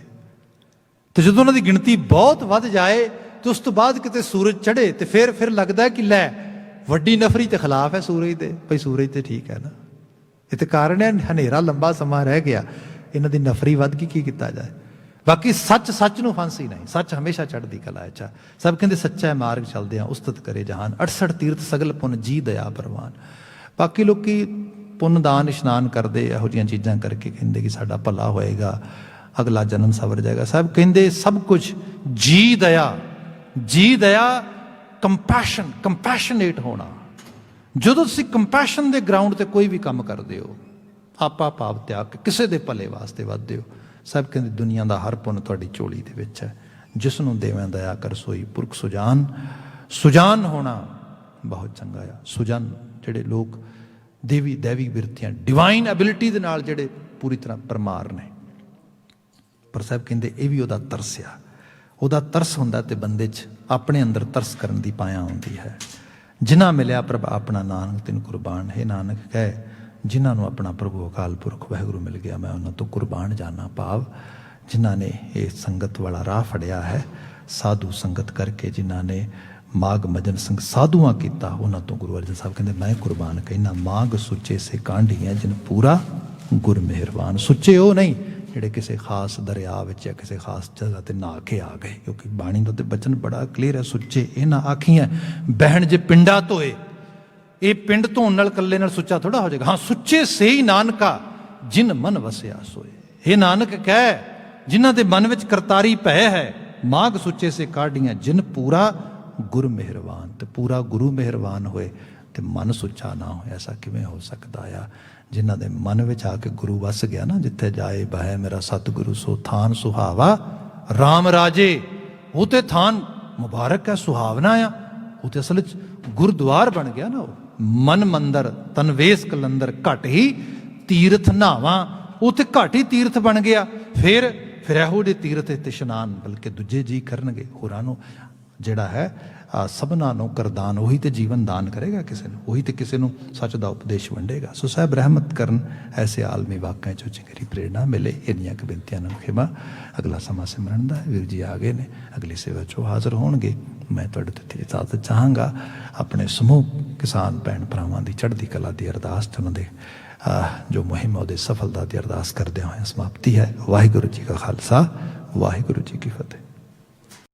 ਤੇ ਜਦੋਂ ਉਹਨਾਂ ਦੀ ਗਿਣਤੀ ਬਹੁਤ ਵੱਧ ਜਾਏ ਤੇ ਉਸ ਤੋਂ ਬਾਅਦ ਕਿਤੇ ਸੂਰਜ ਚੜ੍ਹੇ ਤੇ ਫਿਰ ਲੱਗਦਾ ਕਿ ਲੈ ਵੱਡੀ ਨਫਰੀ ਤੇ ਖਿਲਾਫ ਹੈ ਸੂਰਜ ਦੇ, ਭਈ ਸੂਰਜ ਤੇ ਠੀਕ ਹੈ ਨਾ। ਇਹ ਤੇ ਕਾਰਨ ਹੈ ਹਨੇਰਾ ਲੰਬਾ ਸਮਾਂ ਰਹਿ ਗਿਆ, ਇਹਨਾਂ ਦੀ ਨਫਰੀ ਵੱਧ ਗਈ, ਕੀ ਕੀਤਾ ਜਾਏ। ਬਾਕੀ ਸੱਚ ਨੂੰ ਫਾਂਸੀ ਨਹੀਂ, ਸੱਚ ਹਮੇਸ਼ਾ ਚੜ੍ਹਦੀ ਕਲਾ ਚ। ਸਭ ਕਹਿੰਦੇ ਸੱਚਾ ਮਾਰਗ ਚੱਲਦੇ ਆ ਉਸਤਤ ਕਰੇ ਜਹਾਨ, 68 ਤੀਰਥ ਸਗਲ ਪੁੰਨ ਜੀ ਦਇਆ ਪ੍ਰਵਾਨ। ਬਾਕੀ ਲੋਕੀ ਪੁੰਨ ਦਾਨ ਇਸ਼ਨਾਨ ਕਰਦੇ ਇਹੋ ਜਿਹੀਆਂ ਚੀਜ਼ਾਂ ਕਰਕੇ, ਕਹਿੰਦੇ ਕਿ ਸਾਡਾ ਭਲਾ ਹੋਏਗਾ, ਅਗਲਾ ਜਨਮ ਸਵਰ ਜਾਏਗਾ। ਸਭ ਕਹਿੰਦੇ ਸਭ ਕੁਝ ਜੀ ਦਇਆ ਕੰਪੈਸ਼ਨ, ਕੰਪੈਸ਼ਨੇਟ ਹੋਣਾ। ਜਦੋਂ ਤੁਸੀਂ ਕੰਪੈਸ਼ਨ ਦੇ ਗਰਾਊਂਡ ਤੇ ਕੋਈ ਵੀ ਕੰਮ ਕਰਦੇ ਹੋ, ਆਪਾ ਭਾਵ ਤਿਆਗ ਕੇ ਕਿਸੇ ਦੇ ਭਲੇ ਵਾਸਤੇ ਵੱਧਦੇ ਹੋ। ਸਭ ਕਹਿੰਦੇ ਦੁਨੀਆ ਦਾ ਹਰ ਪੁੰਨ ਤੁਹਾਡੀ ਝੋਲੀ ਦੇ ਵਿੱਚ ਹੈ। ਜਿਸ ਨੂੰ ਦੇਵਾਂ ਦਇਆ ਕਰ ਸੋਈ ਪੁਰਖ ਸੁਜਾਨ ਹੋਣਾ ਬਹੁਤ ਚੰਗਾ ਆ। ਸੁਜਨ ਜਿਹੜੇ ਲੋਕ ਦੇਵੀ ਬਿਰਤੀਆਂ, ਡਿਵਾਈਨ ਐਬਿਲਿਟੀ ਦੇ ਨਾਲ ਜਿਹੜੇ ਪੂਰੀ ਤਰ੍ਹਾਂ ਪਰਮਾਰ ਨੇ। ਪਰ ਸਾਹਿਬ ਕਹਿੰਦੇ ਇਹ ਵੀ ਉਹਦਾ ਤਰਸ ਆ। ਉਹਦਾ ਤਰਸ ਹੁੰਦਾ ਤੇ ਬੰਦੇ 'ਚ ਆਪਣੇ ਅੰਦਰ ਤਰਸ ਕਰਨ ਦੀ ਪਾਇਆ ਹੁੰਦੀ ਹੈ। ਜਿਨ੍ਹਾਂ ਮਿਲਿਆ ਪ੍ਰਭ ਆਪਣਾ ਨਾਨਕ ਤੈਨੂੰ ਕੁਰਬਾਨ ਹੈ। ਨਾਨਕ ਕਹੇ ਜਿਨ੍ਹਾਂ ਨੂੰ ਆਪਣਾ ਪ੍ਰਭੂ ਅਕਾਲ ਪੁਰਖ ਵਾਹਿਗੁਰੂ ਮਿਲ ਗਿਆ, ਮੈਂ ਉਹਨਾਂ ਤੋਂ ਕੁਰਬਾਨ ਜਾਣਾ। ਭਾਵ ਜਿਨ੍ਹਾਂ ਨੇ ਇਹ ਸੰਗਤ ਵਾਲਾ ਰਾਹ ਫੜਿਆ ਹੈ, ਸਾਧੂ ਸੰਗਤ ਕਰਕੇ ਜਿਨ੍ਹਾਂ ਨੇ ਮਾਗ ਮਜਨ ਸਿੰਘ ਸਾਧੂਆਂ ਕੀਤਾ, ਉਹਨਾਂ ਤੋਂ ਗੁਰੂ ਅਰਜਨ ਸਾਹਿਬ ਕਹਿੰਦੇ ਮੈਂ ਕੁਰਬਾਨ ਕਹਿਣਾ। ਮਾਗ ਸੁੱਚੇ ਸੇ ਕਾਂਢੀ ਹੈ ਜਿਨ ਪੂਰਾ ਗੁਰ ਮਿਹਰਬਾਨ। ਸੁੱਚੇ ਉਹ ਨਹੀਂ ਜਿਹੜੇ ਕਿਸੇ ਖਾਸ ਦਰਿਆ ਵਿੱਚ ਜਾਂ ਕਿਸੇ ਖਾਸ ਜਗ੍ਹਾ ਤੇ ਨਹਾ ਕੇ ਆ ਗਏ, ਕਿਉਂਕਿ ਬਾਣੀ ਦਾ ਤੇ ਬਚਨ ਬੜਾ ਕਲੀਅਰ ਹੈ। ਸੁੱਚੇ ਇਹ ਨਾ ਆਖੀਆਂ ਬਹਿਣ ਜੇ ਪਿੰਡਾ ਧੋਏ, ਇਹ ਪਿੰਡ ਧੋਣ ਨਾਲ ਇਕੱਲੇ ਨਾਲ ਸੁੱਚਾ ਥੋੜਾ ਹੋ ਜਾਏਗਾ। ਹਾਂ, ਸੁੱਚੇ ਸੇ ਹੀ ਨਾਨਕਾ ਜਿਨ ਮਨ ਵਸਿਆ ਸੋਏ। ਇਹ ਨਾਨਕ ਕਹਿ ਜਿਨ੍ਹਾਂ ਦੇ ਮਨ ਵਿੱਚ ਕਰਤਾਰੀ ਭੈ ਹੈ, ਮਾਗ ਸੁੱਚੇ ਸੇ ਕਾਢੀਆਂ ਜਿਨ ਪੂਰਾ ਗੁਰ ਮਿਹਰਬਾਨ। ਤੇ ਪੂਰਾ ਗੁਰੂ ਮਿਹਰਬਾਨ ਹੋਏ ਤੇ ਮਨ ਸੁੱਚਾ ਨਾ ਹੋਏ, ਐਸਾ ਕਿਵੇਂ ਹੋ ਸਕਦਾ ਆ। ਜਿਨ੍ਹਾਂ ਦੇ ਮਨ ਵਿੱਚ ਆ ਕੇ ਗੁਰੂ ਵਸ ਗਿਆ ਨਾ, ਜਿੱਥੇ ਜਾਏ ਬਹਿ ਮੇਰਾ ਸਤਿਗੁਰੂ ਸੋ ਥਾਨ ਸੁਹਾਵਾ ਰਾਮ ਰਾਜੇ। ਉਹ ਤੇ ਥਾਨ ਮੁਬਾਰਕ ਹੈ, ਸੁਹਾਵਨਾ ਆ। ਉਹ ਤੇ ਅਸਲ 'ਚ ਗੁਰਦੁਆਰ ਬਣ ਗਿਆ ਨਾ। ਉਹ ਮਨ ਮੰਦਰ ਤਨਵੇਸ ਕਲੰਦਰ ਘਟ ਹੀ ਤੀਰਥ ਨਾਵਾਂ। ਉਹ ਤੇ ਘਟ ਹੀ ਤੀਰਥ ਬਣ ਗਿਆ। ਫਿਰ ਇਹੋ ਜਿਹੇ ਤੀਰਥ ਤੇ ਇਸ਼ਨਾਨ ਬਲਕਿ ਦੂਜੇ ਜੀ ਕਰਨਗੇ। ਹੋਰਾਂ ਨੂੰ ਜਿਹੜਾ ਹੈ ਸਭਨਾਂ ਨੂੰ ਕਰਦਾਨ, ਉਹੀ ਤੇ ਜੀਵਨ ਦਾਨ ਕਰੇਗਾ ਕਿਸੇ ਨੂੰ, ਉਹੀ ਤੇ ਕਿਸੇ ਨੂੰ ਸੱਚ ਦਾ ਉਪਦੇਸ਼ ਵੰਡੇਗਾ। ਸੋ ਸਾਹਿਬ ਰਹਿਮਤ ਕਰਨ ਐਸੇ ਆਲਮੀ ਵਾਕਿਆਂ 'ਚੋਂ ਚੰਗੀ ਪ੍ਰੇਰਣਾ ਮਿਲੇ। ਇੰਨੀਆਂ ਕੁ ਬੇਨਤੀਆਂ ਨਾਲ ਖਿਮਾ। ਅਗਲਾ ਸਮਾਂ ਸਿਮਰਨ ਦਾ। ਵੀਰ ਜੀ ਆ ਗਏ ਨੇ, ਅਗਲੀ ਸੇਵਾ 'ਚ ਉਹ ਹਾਜ਼ਰ ਹੋਣਗੇ। ਮੈਂ ਤੁਹਾਡੇ ਤੋਂ ਇਜਾਜ਼ਤ ਚਾਹਾਂਗਾ। ਆਪਣੇ ਸਮੂਹ ਕਿਸਾਨ ਭੈਣ ਭਰਾਵਾਂ ਦੀ ਚੜ੍ਹਦੀ ਕਲਾ ਦੀ ਅਰਦਾਸ ਤੇ ਉਹਨਾਂ ਦੇ ਜੋ ਮੁਹਿੰਮ ਉਹਦੇ ਸਫਲਤਾ ਦੀ ਅਰਦਾਸ ਕਰਦੇ ਹੋਏ ਸਮਾਪਤੀ ਹੈ। ਵਾਹਿਗੁਰੂ ਜੀ ਕਾ ਖਾਲਸਾ, ਵਾਹਿਗੁਰੂ ਜੀ ਕੀ ਫਤਿਹ।